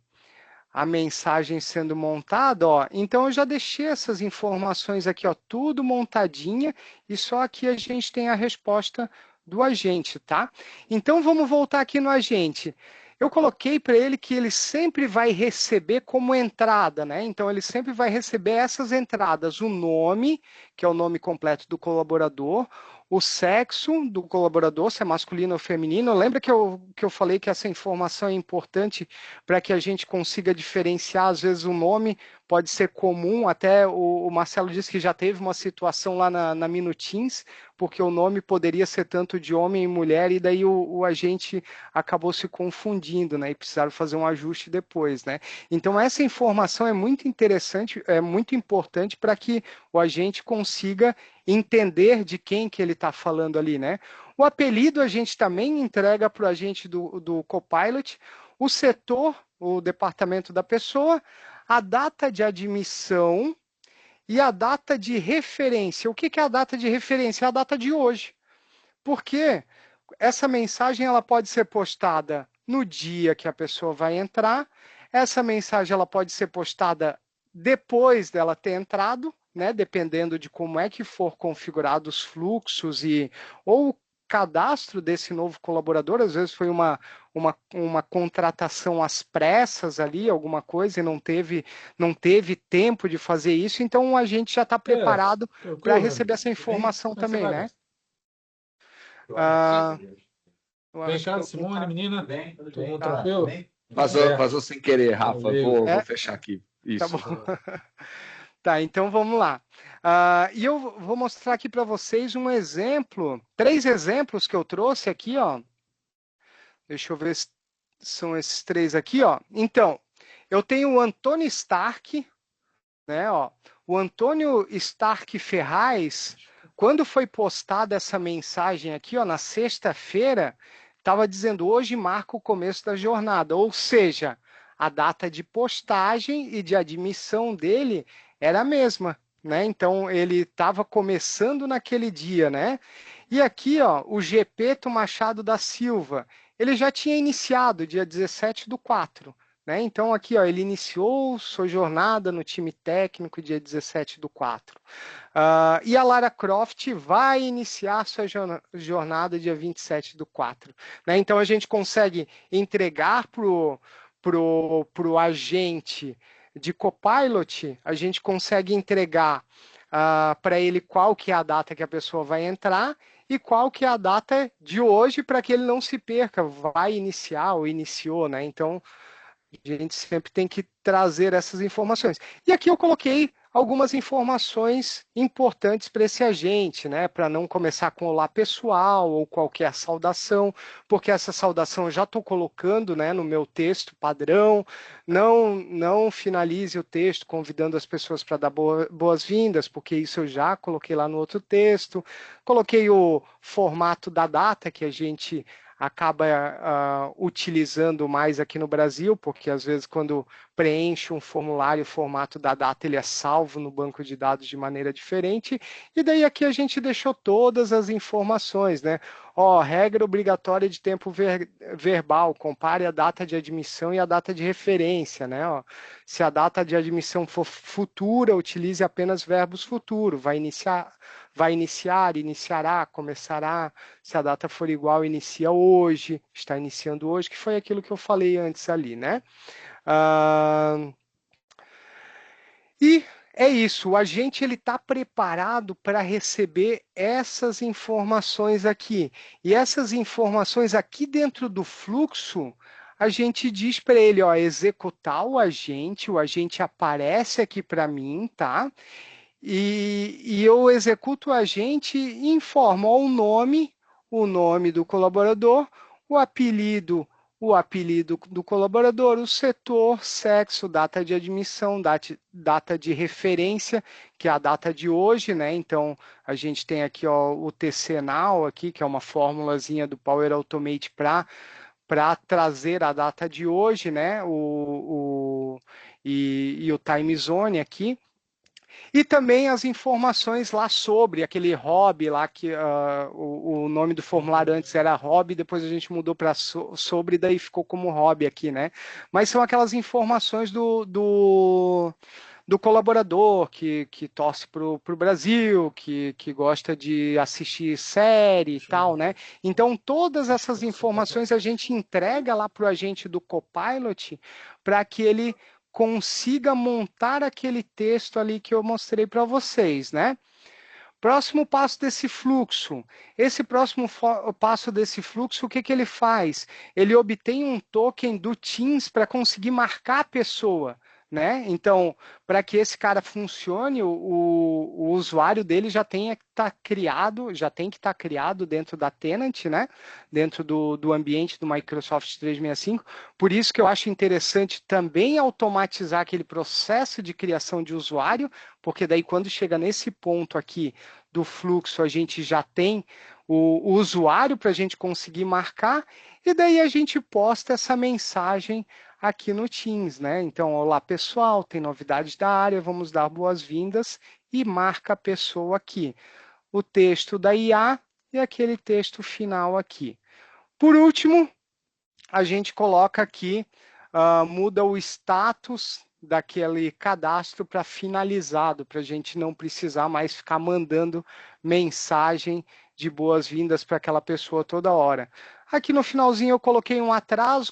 a mensagem sendo montada, ó. Então eu já deixei essas informações aqui, ó, tudo montadinha, e só aqui a gente tem a resposta do agente, tá? Então vamos voltar aqui no agente. Eu coloquei para ele que ele sempre vai receber como entrada, né? Então ele sempre vai receber essas entradas, o nome, que é o nome completo do colaborador, o sexo do colaborador, se é masculino ou feminino. Lembra que eu falei que essa informação é importante para que a gente consiga diferenciar, às vezes o nome pode ser comum, até o Marcelo disse que já teve uma situação lá na Minutins, porque o nome poderia ser tanto de homem e mulher, e daí o agente acabou se confundindo, né, e precisaram fazer um ajuste depois, né. Então essa informação é muito interessante, é muito importante para que o agente consiga entender de quem que ele está falando ali, né. O apelido a gente também entrega para o agente do Copilot, o setor, o departamento da pessoa, a data de admissão e a data de referência. O que é a data de referência? É a data de hoje. Porque essa mensagem ela pode ser postada no dia que a pessoa vai entrar, essa mensagem ela pode ser postada depois dela ter entrado, né, dependendo de como é que for configurado os fluxos ou o cadastro desse novo colaborador, às vezes foi uma contratação às pressas ali, alguma coisa, e não teve tempo de fazer isso, então a gente já está preparado para receber essa informação também, né? Vem cá, Simone, menina. Todo mundo tranquilo? Vazou sem querer, Rafa. Vou fechar aqui. Isso. Tá bom. Tá, então vamos lá. E eu vou mostrar aqui para vocês um exemplo, 3 exemplos que eu trouxe aqui, ó. Deixa eu ver se são esses 3 aqui, ó. Então, eu tenho o Antônio Stark, né, ó. O Antônio Stark Ferraz, quando foi postada essa mensagem aqui, ó, na sexta-feira, estava dizendo hoje marca o começo da jornada, ou seja, a data de postagem e de admissão dele era a mesma, né? Então ele estava começando naquele dia, né? E aqui, ó, o Gepeto Machado da Silva, ele já tinha iniciado dia 17/4, né? Então aqui, ó, ele iniciou sua jornada no time técnico dia 17/4. E a Lara Croft vai iniciar sua jornada dia 27/4, né? Então a gente consegue entregar pro agente de Copilot, a gente consegue entregar para ele qual que é a data que a pessoa vai entrar e qual que é a data de hoje para que ele não se perca, vai iniciar ou iniciou, né? Então, a gente sempre tem que trazer essas informações. E aqui eu coloquei algumas informações importantes para esse agente, né? Para não começar com olá pessoal ou qualquer saudação, porque essa saudação eu já estou colocando, né, no meu texto padrão. Não finalize o texto convidando as pessoas para dar boas-vindas, porque isso eu já coloquei lá no outro texto. Coloquei o formato da data que a gente acaba utilizando mais aqui no Brasil, porque às vezes quando preenche um formulário, o formato da data ele é salvo no banco de dados de maneira diferente, e daí aqui a gente deixou todas as informações, né? Ó, regra obrigatória de tempo verbal, compare a data de admissão e a data de referência, né? Ó, se a data de admissão for futura, utilize apenas verbos futuro, vai iniciar, iniciará, começará. Se a data for igual, inicia hoje, está iniciando hoje, que foi aquilo que eu falei antes ali, né? E é isso, o agente está preparado para receber essas informações aqui. E essas informações aqui dentro do fluxo, a gente diz para ele, ó, executar o agente aparece aqui para mim, tá? E eu executo o agente e informo ó, o nome do colaborador, o apelido do colaborador, o setor, sexo, data de admissão, data de referência, que é a data de hoje, né? Então, a gente tem aqui ó, o TC Now, aqui, que é uma formulazinha do Power Automate para trazer a data de hoje, né? E o time zone aqui. E também as informações lá sobre aquele hobby lá, que o nome do formulário antes era hobby, depois a gente mudou para sobre, daí ficou como hobby aqui, né? Mas são aquelas informações do colaborador que torce para o Brasil, que gosta de assistir série e tal, né? Então, todas essas informações a gente entrega lá para o agente do Copilot para que ele consiga montar aquele texto ali que eu mostrei para vocês, né? Próximo passo desse fluxo. Esse próximo passo desse fluxo, o que ele faz? Ele obtém um token do Teams para conseguir marcar a pessoa, né? Então, para que esse cara funcione, o usuário dele já tem que estar criado dentro da tenant, né? Dentro do ambiente do Microsoft 365. Por isso que eu acho interessante também automatizar aquele processo de criação de usuário, porque daí quando chega nesse ponto aqui do fluxo, a gente já tem o usuário para a gente conseguir marcar, e daí a gente posta essa mensagem aqui no Teams, né? Então, olá pessoal, tem novidades da área, vamos dar boas-vindas e marca a pessoa aqui. O texto da IA e aquele texto final aqui. Por último, a gente coloca aqui, muda o status daquele cadastro para finalizado, para a gente não precisar mais ficar mandando mensagem de boas-vindas para aquela pessoa toda hora. Aqui no finalzinho eu coloquei um atraso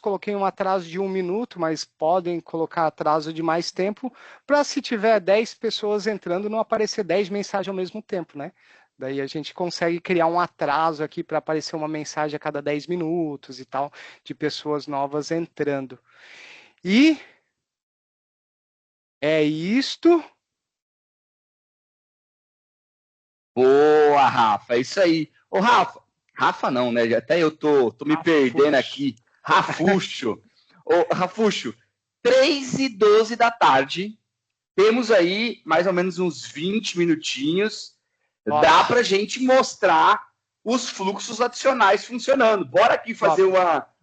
de 1 minuto, mas podem colocar atraso de mais tempo, para se tiver 10 pessoas entrando, não aparecer 10 mensagens ao mesmo tempo, né? Daí a gente consegue criar um atraso aqui para aparecer uma mensagem a cada 10 minutos e tal, de pessoas novas entrando. E é isto. Boa, Rafa, é isso aí. Ô, Rafa não, né? Até eu tô me perdendo aqui. Rafuxo. Ô, Rafuxo, 3h12 da tarde, temos aí mais ou menos uns 20 minutinhos. Nossa. Dá pra gente mostrar os fluxos adicionais funcionando. Bora aqui fazer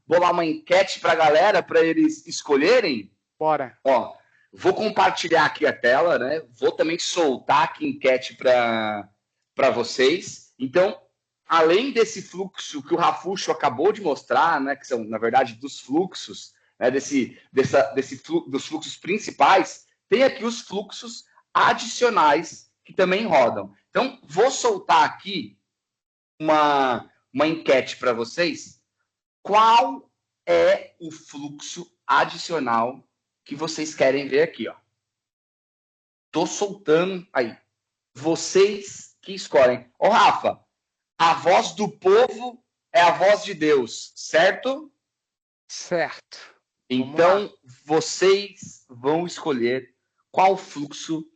bolar uma enquete pra galera, para eles escolherem? Bora. Ó, vou compartilhar aqui a tela, né? Vou também soltar aqui a enquete para vocês. Então, além desse fluxo que o Rafuxo acabou de mostrar, né, que são, na verdade, dos fluxos, né, dos fluxos principais, tem aqui os fluxos adicionais que também rodam. Então, vou soltar aqui uma enquete para vocês. Qual é o fluxo adicional que vocês querem ver aqui? Tô soltando aí. Vocês que escolhem. Ô, Rafa, a voz do povo é a voz de Deus, certo? Certo. Então, vocês vão escolher qual fluxo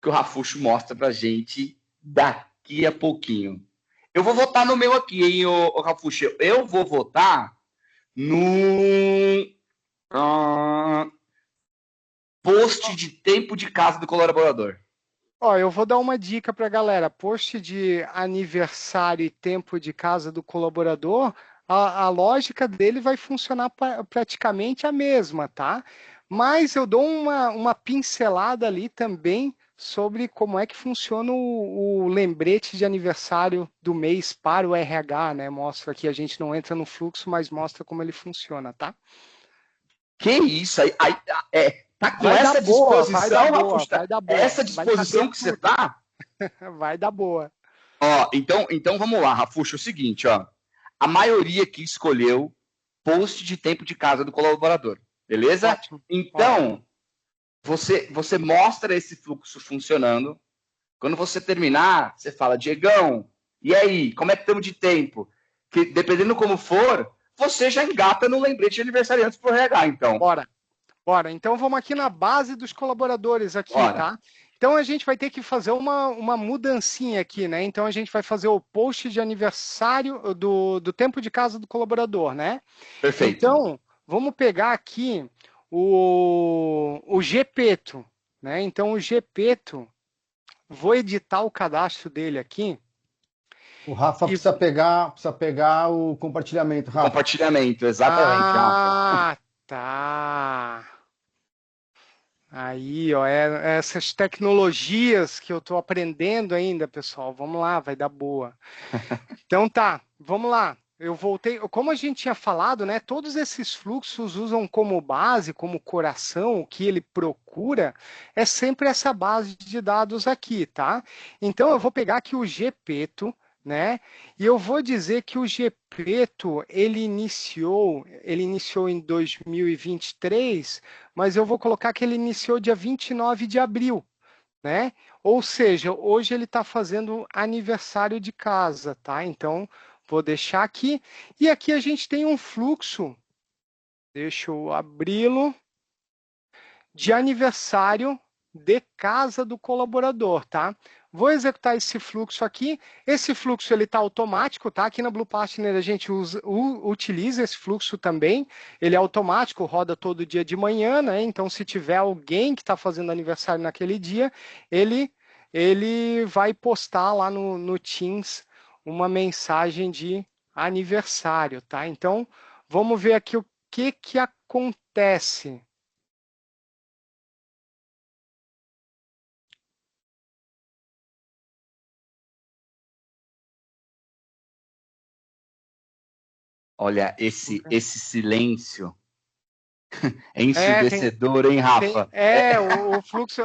que o Rafuxo mostra pra gente daqui a pouquinho. Eu vou votar no meu aqui, hein, ô Rafuxo. Eu vou votar no post de tempo de casa do colaborador. Ó, eu vou dar uma dica para a galera. Post de aniversário e tempo de casa do colaborador, a lógica dele vai funcionar praticamente a mesma, tá? Mas eu dou uma pincelada ali também sobre como é que funciona o lembrete de aniversário do mês para o RH, né? Mostra aqui, a gente não entra no fluxo, mas mostra como ele funciona, tá? Que isso? Tá com Vai dar essa boa, disposição, vai dar boa, Rafuxo? vai dar boa. Essa Vai caber disposição que você tudo. tá? Vai dar boa. Ó, então vamos lá, Rafuxo, é o seguinte, ó. A maioria aqui escolheu post de tempo de casa do colaborador, beleza? Ótimo. Então, você mostra esse fluxo funcionando. Quando você terminar, você fala, Diegão, e aí, como é que estamos de tempo? Que dependendo como for, você já engata no lembrete de aniversariantes pro RH, então. Bora. Então vamos aqui na base dos colaboradores aqui, tá? Então a gente vai ter que fazer uma mudancinha aqui, né? Então a gente vai fazer o post de aniversário do tempo de casa do colaborador, né? Perfeito. Então, vamos pegar aqui o Gepeto, né? Então o Gepeto, vou editar o cadastro dele aqui. O Rafa precisa pegar o compartilhamento, Rafa. Compartilhamento, exatamente, Rafa. Tá. Aí, ó, essas tecnologias que eu estou aprendendo ainda, pessoal. Vamos lá, vai dar boa. Então tá, vamos lá. Eu voltei. Como a gente tinha falado, né? Todos esses fluxos usam como base, como coração, o que ele procura é sempre essa base de dados aqui, tá? Então eu vou pegar aqui o Gepeto, né? E eu vou dizer que o Gepeto ele iniciou em 2023, mas eu vou colocar que ele iniciou dia 29 de abril, né? Ou seja, hoje ele está fazendo aniversário de casa, tá? Então, vou deixar aqui. E aqui a gente tem um fluxo, deixa eu abri-lo, de aniversário de casa do colaborador, tá? Vou executar esse fluxo aqui. Esse fluxo ele está automático, tá? Aqui na Blue Partner a gente utiliza esse fluxo também. Ele é automático, roda todo dia de manhã, né? Então, se tiver alguém que está fazendo aniversário naquele dia, ele vai postar lá no Teams uma mensagem de aniversário, tá? Então, vamos ver aqui o que acontece. Olha, esse silêncio é ensurdecedor, hein, Rafa? O fluxo,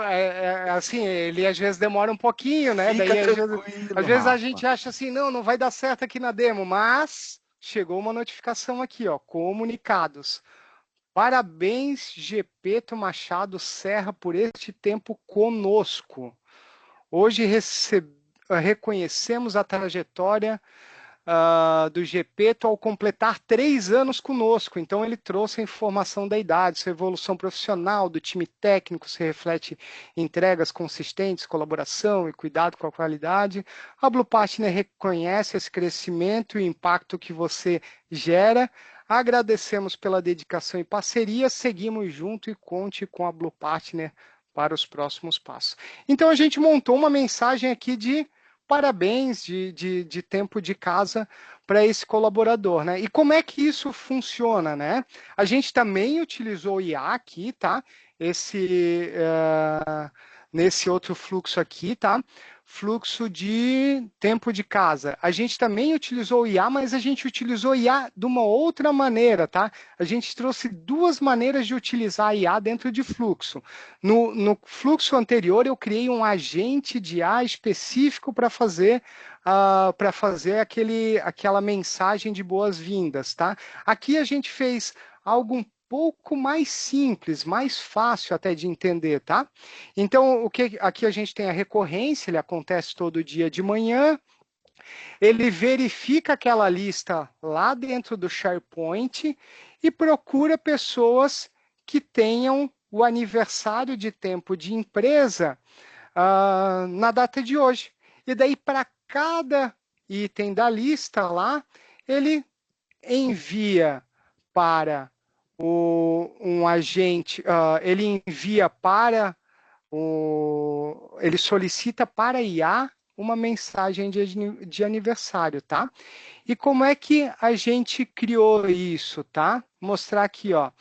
assim, ele às vezes demora um pouquinho, né? Fica Daí, tranquilo, às vezes a Rafa. gente acha assim, não vai dar certo aqui na demo, mas chegou uma notificação aqui, ó, comunicados. Parabéns, Gepeto Machado Serra, por este tempo conosco. Hoje reconhecemos a trajetória do Gepeto ao completar 3 anos conosco. Então, ele trouxe a informação da idade, sua evolução profissional, do time técnico, se reflete em entregas consistentes, colaboração e cuidado com a qualidade. A Blue Partner reconhece esse crescimento e o impacto que você gera. Agradecemos pela dedicação e parceria, seguimos junto e conte com a Blue Partner para os próximos passos. Então, a gente montou uma mensagem aqui de parabéns de tempo de casa para esse colaborador, né? E como é que isso funciona, né? A gente também utilizou o IA aqui, tá? Nesse outro fluxo aqui, tá? Fluxo de tempo de casa. A gente também utilizou o IA, mas a gente utilizou o IA de uma outra maneira, tá? A gente trouxe 2 maneiras de utilizar a IA dentro de fluxo. No fluxo anterior, eu criei um agente de IA específico para fazer aquela mensagem de boas-vindas, tá? Aqui a gente fez algo um pouco mais simples, mais fácil até de entender, tá? Então, aqui a gente tem a recorrência, ele acontece todo dia de manhã, ele verifica aquela lista lá dentro do SharePoint e procura pessoas que tenham o aniversário de tempo de empresa na data de hoje. E daí, para cada item da lista lá, ele envia para um agente, ele envia para ele solicita para a IA uma mensagem de aniversário, tá? E como é que a gente criou isso, tá? Vou mostrar aqui, ó.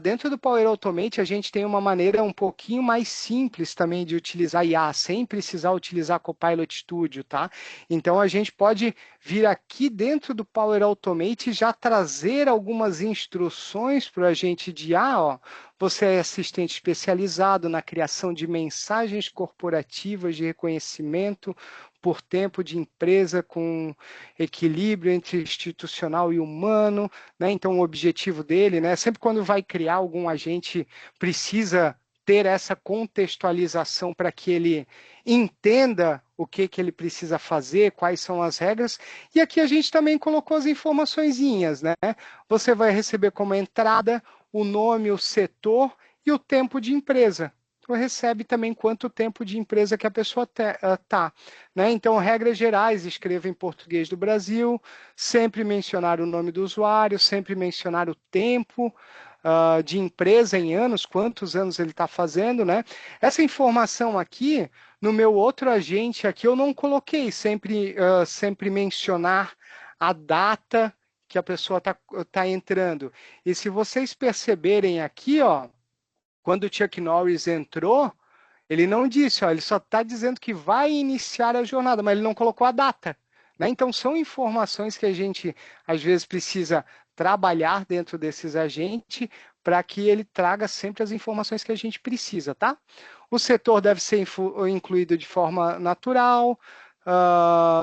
dentro do Power Automate, a gente tem uma maneira um pouquinho mais simples também de utilizar IA, sem precisar utilizar Copilot Studio, tá? Então, a gente pode vir aqui dentro do Power Automate e já trazer algumas instruções para a gente de IA, ó. Você é assistente especializado na criação de mensagens corporativas de reconhecimento por tempo de empresa com equilíbrio entre institucional e humano, né? Então, o objetivo dele, né? Sempre quando vai criar algum agente, precisa ter essa contextualização para que ele entenda o que ele precisa fazer, quais são as regras. E aqui a gente também colocou as informaçõezinhas, né? Você vai receber como entrada o nome, o setor e o tempo de empresa. Tu recebe também quanto tempo de empresa que a pessoa está. Né? Então, regras gerais, escreva em português do Brasil, sempre mencionar o nome do usuário, sempre mencionar o tempo de empresa em anos, quantos anos ele está fazendo. Né? Essa informação aqui, no meu outro agente aqui, eu não coloquei, sempre mencionar a data que a pessoa tá entrando. E se vocês perceberem aqui, ó, quando o Chuck Norris entrou, ele não disse, ó, ele só está dizendo que vai iniciar a jornada, mas ele não colocou a data. Né? Então, são informações que a gente, às vezes, precisa trabalhar dentro desses agentes para que ele traga sempre as informações que a gente precisa, tá? O setor deve ser incluído de forma natural,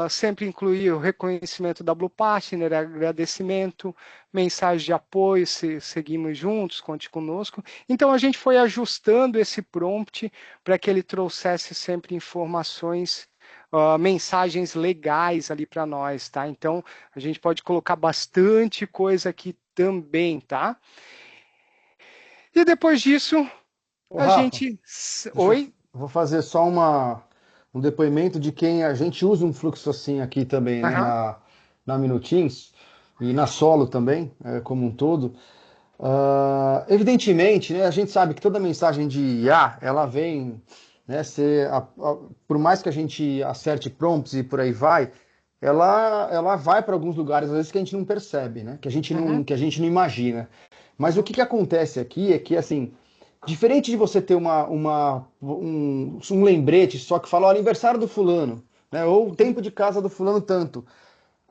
sempre incluir o reconhecimento da Blue Partner, agradecimento, mensagem de apoio, seguimos juntos, conte conosco. Então, a gente foi ajustando esse prompt para que ele trouxesse sempre informações, mensagens legais ali para nós, tá? Então, a gente pode colocar bastante coisa aqui também, tá? E depois disso, a Rafa, gente... Oi? vou fazer só um depoimento de quem a gente usa um fluxo assim aqui também, né? Na Minutins e na Solo também, como um todo. Evidentemente, né, a gente sabe que toda mensagem de IA, ela vem, né, por mais que a gente acerte prompts e por aí vai, ela vai para alguns lugares, às vezes, que a gente não percebe, né, que a gente não imagina. Mas o que acontece aqui é que, assim, diferente de você ter um lembrete só que fala o aniversário do fulano, né, ou o tempo de casa do fulano tanto,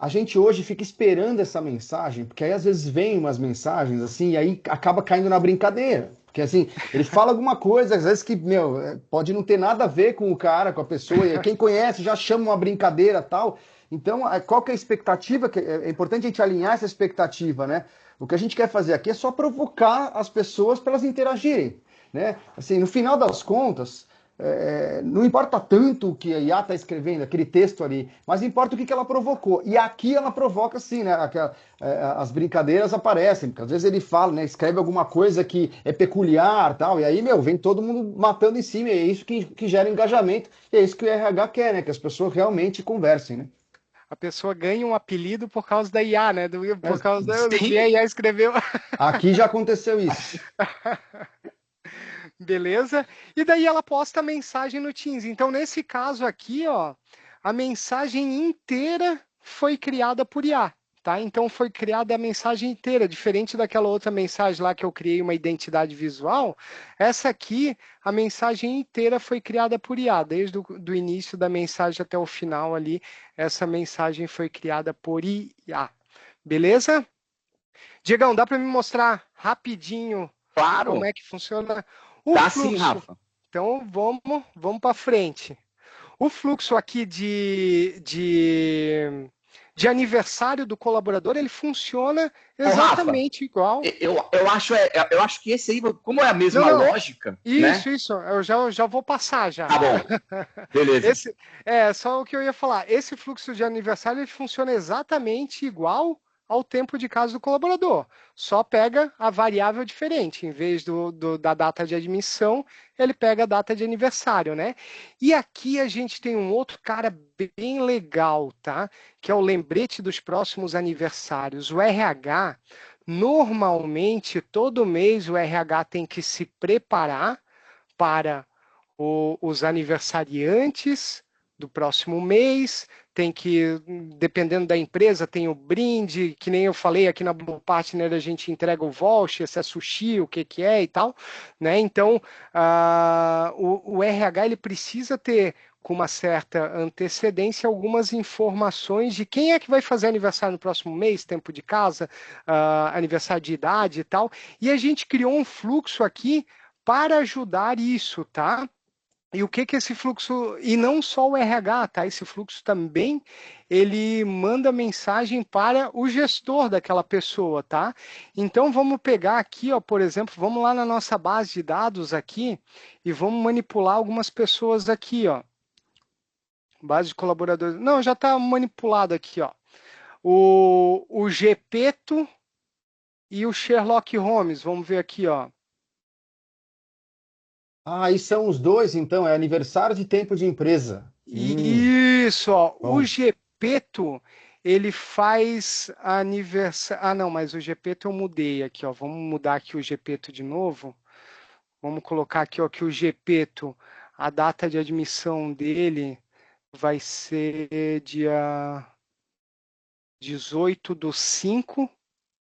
a gente hoje fica esperando essa mensagem, porque aí às vezes vem umas mensagens assim, e aí acaba caindo na brincadeira. Porque assim, ele fala alguma coisa, às vezes que, pode não ter nada a ver com o cara, com a pessoa, e quem conhece já chama uma brincadeira tal. Então, qual que é a expectativa? É importante a gente alinhar essa expectativa, né? O que a gente quer fazer aqui é só provocar as pessoas para elas interagirem, né? Assim, no final das contas, não importa tanto o que a IA está escrevendo, aquele texto ali, mas importa o que ela provocou. E aqui ela provoca sim, né? As brincadeiras aparecem, porque às vezes ele fala, né? Escreve alguma coisa que é peculiar tal, e aí, vem todo mundo matando em cima, e é isso que gera engajamento, e é isso que o RH quer, né? Que as pessoas realmente conversem, né? A pessoa ganha um apelido por causa da IA, né? Por causa do que Sim. a IA escreveu. Aqui já aconteceu isso. Beleza? E daí ela posta a mensagem no Teams. Então, nesse caso aqui, ó, a mensagem inteira foi criada por IA. Tá? Então, foi criada a mensagem inteira, diferente daquela outra mensagem lá que eu criei uma identidade visual. Essa aqui, a mensagem inteira foi criada por IA, desde o início da mensagem até o final ali, essa mensagem foi criada por IA. Beleza? Diegão, dá para me mostrar rapidinho como é que funciona o fluxo? Sim, Rafa. Então, vamos para frente. O fluxo aqui de aniversário do colaborador, ele funciona exatamente igual. Eu acho que esse aí, como é a mesma lógica, Isso, eu já vou passar já. Tá bom, beleza. Só o que eu ia falar. Esse fluxo de aniversário, ele funciona exatamente igual ao tempo de casa do colaborador. Só pega a variável diferente. Em vez da data de admissão, ele pega a data de aniversário, né? E aqui a gente tem um outro cara bem legal, tá? Que é o lembrete dos próximos aniversários. O RH, normalmente, todo mês o RH tem que se preparar para os aniversariantes do próximo mês, tem que, dependendo da empresa, tem o brinde, que nem eu falei aqui na Blue Partner, a gente entrega o voucher, se é sushi, o que é e tal, né? Então, o RH ele precisa ter, com uma certa antecedência, algumas informações de quem é que vai fazer aniversário no próximo mês, tempo de casa, aniversário de idade e tal, e a gente criou um fluxo aqui para ajudar isso, tá? E o que que esse fluxo, e não só o RH, tá? Esse fluxo também, ele manda mensagem para o gestor daquela pessoa, tá? Então vamos pegar aqui, ó, por exemplo, vamos lá na nossa base de dados aqui e vamos manipular algumas pessoas aqui, ó. Base de colaboradores. Não, já está manipulado aqui, ó. O Gepeto e o Sherlock Holmes, vamos ver aqui, ó. Ah, e são os dois, então, é aniversário de tempo de empresa. Isso, ó. Bom. O Gepeto, ele faz aniversário. Ah, não, mas o Gepeto eu mudei aqui, ó. Vamos mudar aqui o Gepeto de novo. Vamos colocar aqui, ó, que o Gepeto, a data de admissão dele vai ser dia 18/5,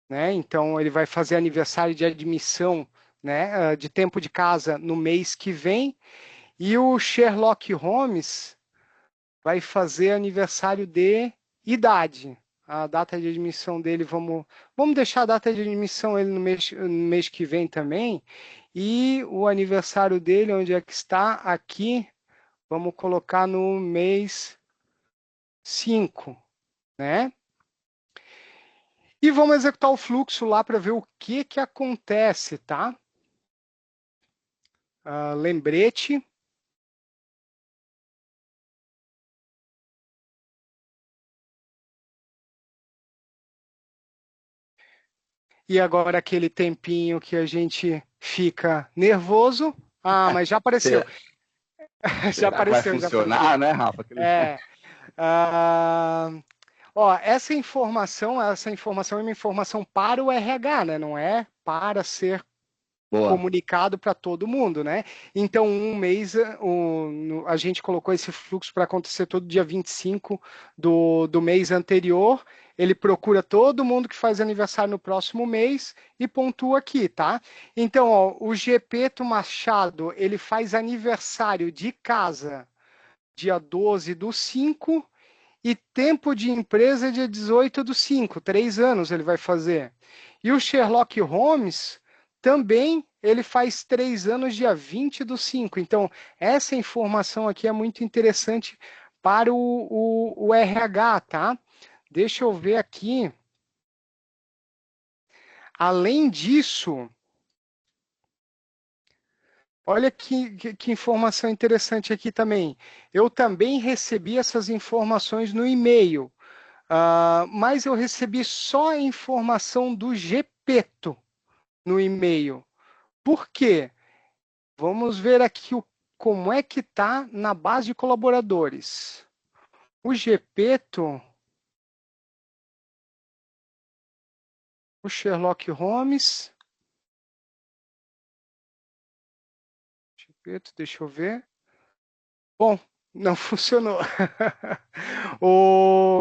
né? Então ele vai fazer aniversário de admissão, né, de tempo de casa no mês que vem. E o Sherlock Holmes vai fazer aniversário de idade. A data de admissão dele, vamos deixar a data de admissão ele no mês que vem também. E o aniversário dele, onde é que está? Aqui, vamos colocar no mês 5, né? E vamos executar o fluxo lá para ver o que que acontece, tá? Lembrete. E agora aquele tempinho que a gente fica nervoso. Ah, mas já apareceu. Já Será que vai apareceu, já funcionar, apareceu. né, Rafa? É. Ó, essa informação é uma informação para o RH, né? Não é para ser Boa. comunicado para todo mundo, né? Então, um mês, a gente colocou esse fluxo para acontecer todo dia 25 do mês anterior. Ele procura todo mundo que faz aniversário no próximo mês e pontua aqui, tá? Então, ó, o Gepeto Machado, ele faz aniversário de casa dia 12/5 e tempo de empresa dia 18/5, 3 anos ele vai fazer. E o Sherlock Holmes também ele faz 3 anos dia 20/5. Então, essa informação aqui é muito interessante para o RH, tá? Deixa eu ver aqui. Além disso, olha que informação interessante aqui também. Eu também recebi essas informações no e-mail. Mas eu recebi só a informação do Gepeto no e-mail. Por quê? Vamos ver aqui como é que está na base de colaboradores. O Gepeto, o Sherlock Holmes. Gepeto, deixa eu ver. Bom, não funcionou.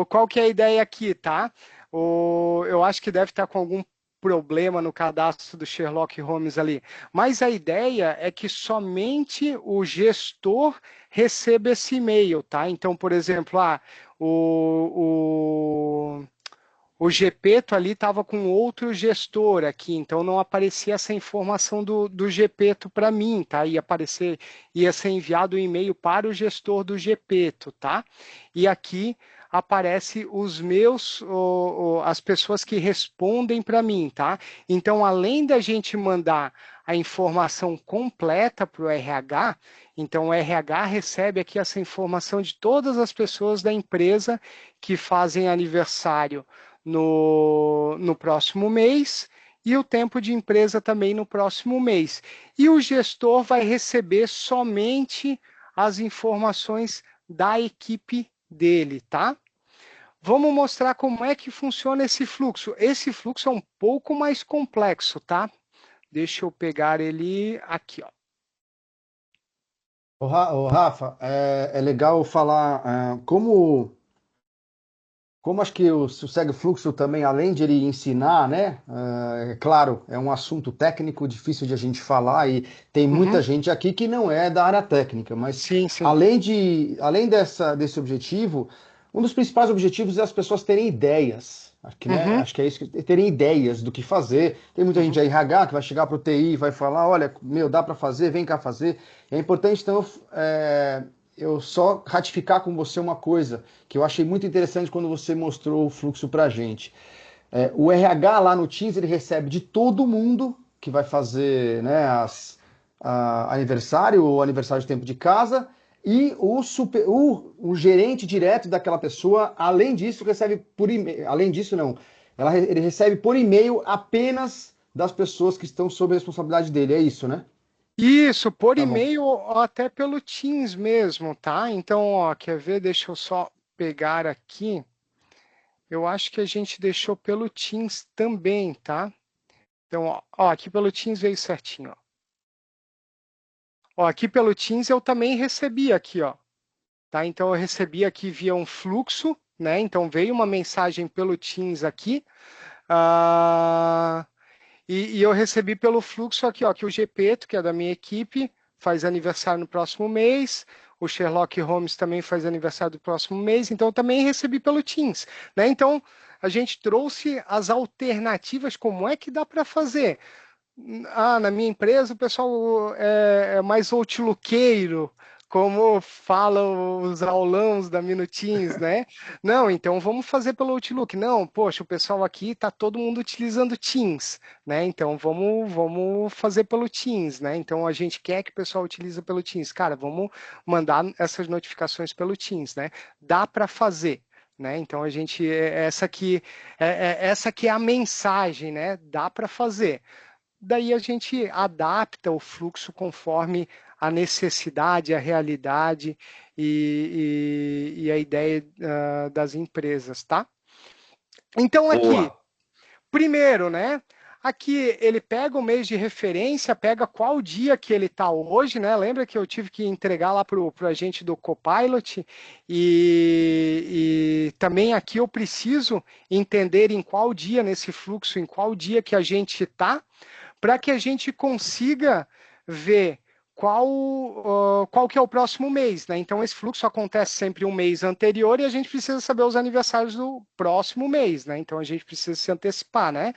Qual que é a ideia aqui, tá? Eu acho que deve estar com algum problema no cadastro do Sherlock Holmes ali. Mas a ideia é que somente o gestor receba esse e-mail, tá? Então, por exemplo, o Gepeto ali estava com outro gestor aqui, então não aparecia essa informação do Gepeto para mim, tá? Ia ser enviado o e-mail para o gestor do Gepeto, tá? E aqui aparece as pessoas que respondem para mim, tá? Então, além da gente mandar a informação completa para o RH, então o RH recebe aqui essa informação de todas as pessoas da empresa que fazem aniversário no próximo mês e o tempo de empresa também no próximo mês. E o gestor vai receber somente as informações da equipe dele, tá? Vamos mostrar como é que funciona esse fluxo. Esse fluxo é um pouco mais complexo, tá? Deixa eu pegar ele aqui, ó. Ô, Rafa, é legal falar como acho que o Segue Fluxo também, além de ele ensinar, né? É claro, é um assunto técnico difícil de a gente falar e tem muita Uhum. gente aqui que não é da área técnica, mas Sim, sim. além desse objetivo, um dos principais objetivos é as pessoas terem ideias. Acho que, né? Uhum, Acho que é isso, terem ideias do que fazer. Tem muita gente uhum. aí RH que vai chegar para o TI e vai falar, olha, meu, dá para fazer, vem cá fazer. É importante, então, eu só ratificar com você uma coisa que eu achei muito interessante quando você mostrou o fluxo para a gente. O RH lá no Teams ele recebe de todo mundo que vai fazer, né, aniversário ou aniversário de tempo de casa e o gerente direto daquela pessoa, além disso, recebe por e-mail. Além disso, não. Ele recebe por e-mail apenas das pessoas que estão sob a responsabilidade dele. É isso, né? Isso, por Tá bom. e-mail ou até pelo Teams mesmo, tá? Então, ó, quer ver? Deixa eu só pegar aqui. Eu acho que a gente deixou pelo Teams também, tá? Então, ó, aqui pelo Teams veio certinho, ó. Ó, aqui pelo Teams eu também recebi aqui, ó. Tá? Então, eu recebi aqui via um fluxo, né? Então, veio uma mensagem pelo Teams aqui. Ah, e eu recebi pelo fluxo aqui, ó, que o Gepeto, que é da minha equipe, faz aniversário no próximo mês. O Sherlock Holmes também faz aniversário do próximo mês, então eu também recebi pelo Teams, né? Então a gente trouxe as alternativas, como é que dá para fazer? Ah, na minha empresa o pessoal é mais outlookeiro, como falam os aulãos da Minutins, né? Não, então vamos fazer pelo Outlook. Não, poxa, o pessoal aqui está todo mundo utilizando Teams, né? Então vamos fazer pelo Teams, né? Então a gente quer que o pessoal utilize pelo Teams. Cara, vamos mandar essas notificações pelo Teams, né? Dá para fazer. Né? Então a gente essa que é a mensagem, né? Dá para fazer. Daí a gente adapta o fluxo conforme a necessidade, a realidade e a ideia das empresas, tá? Então aqui, Boa. primeiro, né? Aqui ele pega o mês de referência, pega qual dia que ele está hoje, né? Lembra que eu tive que entregar lá para o agente do Copilot e também aqui eu preciso entender em qual dia nesse fluxo, em qual dia que a gente está, para que a gente consiga ver qual que é o próximo mês, né? Então esse fluxo acontece sempre um mês anterior e a gente precisa saber os aniversários do próximo mês, né? Então a gente precisa se antecipar, né?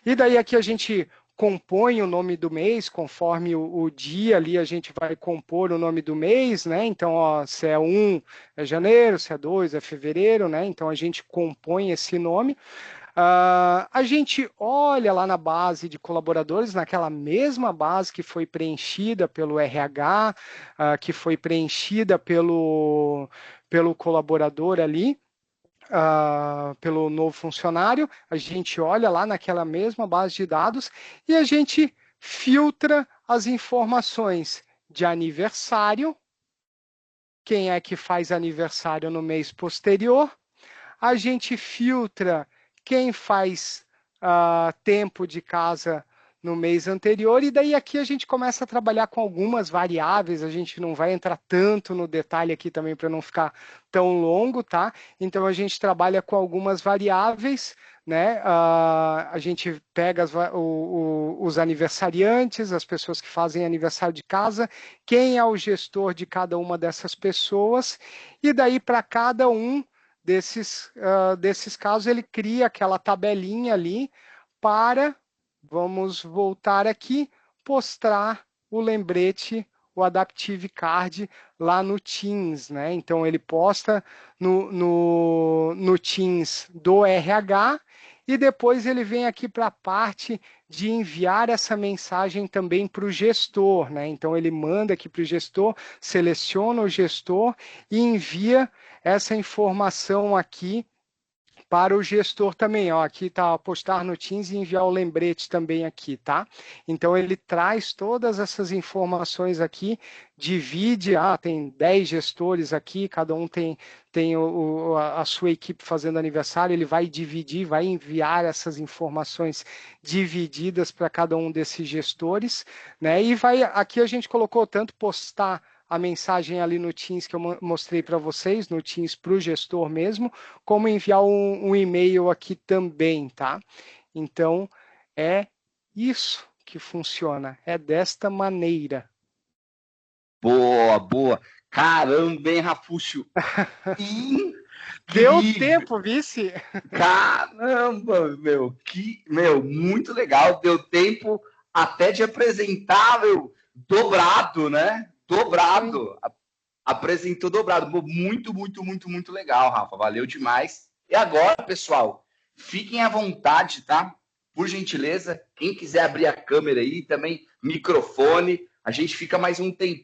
E daí aqui a gente compõe o nome do mês, conforme o dia ali a gente vai compor o nome do mês, né? Então, ó, se é 1 é janeiro, se é 2 é fevereiro, né? Então a gente compõe esse nome. A gente olha lá na base de colaboradores, naquela mesma base que foi preenchida pelo RH, que foi preenchida pelo colaborador ali, pelo novo funcionário, a gente olha lá naquela mesma base de dados e a gente filtra as informações de aniversário, quem é que faz aniversário no mês posterior, a gente filtra quem faz tempo de casa no mês anterior, e daí aqui a gente começa a trabalhar com algumas variáveis, a gente não vai entrar tanto no detalhe aqui também para não ficar tão longo, tá? Então a gente trabalha com algumas variáveis, né? A gente pega os aniversariantes, as pessoas que fazem aniversário de casa, quem é o gestor de cada uma dessas pessoas, e daí para cada um desses casos, ele cria aquela tabelinha ali para, vamos voltar aqui, postar o lembrete, o Adaptive Card lá no Teams, né? Então ele posta no Teams do RH e depois ele vem aqui para a parte de enviar essa mensagem também para o gestor, né? Então ele manda aqui para o gestor, seleciona o gestor e envia essa informação aqui para o gestor também, ó, aqui está postar no Teams e enviar o lembrete também aqui, tá? Então ele traz todas essas informações aqui, divide, tem 10 gestores aqui, cada um tem a sua equipe fazendo aniversário, ele vai dividir, vai enviar essas informações divididas para cada um desses gestores, né? E aqui a gente colocou tanto postar a mensagem ali no Teams que eu mostrei para vocês, no Teams para o gestor mesmo, como enviar um e-mail aqui também, tá? Então, é isso que funciona, é desta maneira. Boa, boa. Caramba, hein, Rafuxo? Deu tempo, vice? Caramba, meu, muito legal. Deu tempo até de apresentar, meu, dobrado, né? Dobrado. Apresentou dobrado. Muito, muito, muito, muito legal, Rafa. Valeu demais. E agora, pessoal, fiquem à vontade, tá? Por gentileza, quem quiser abrir a câmera aí, também microfone, a gente fica mais um tempo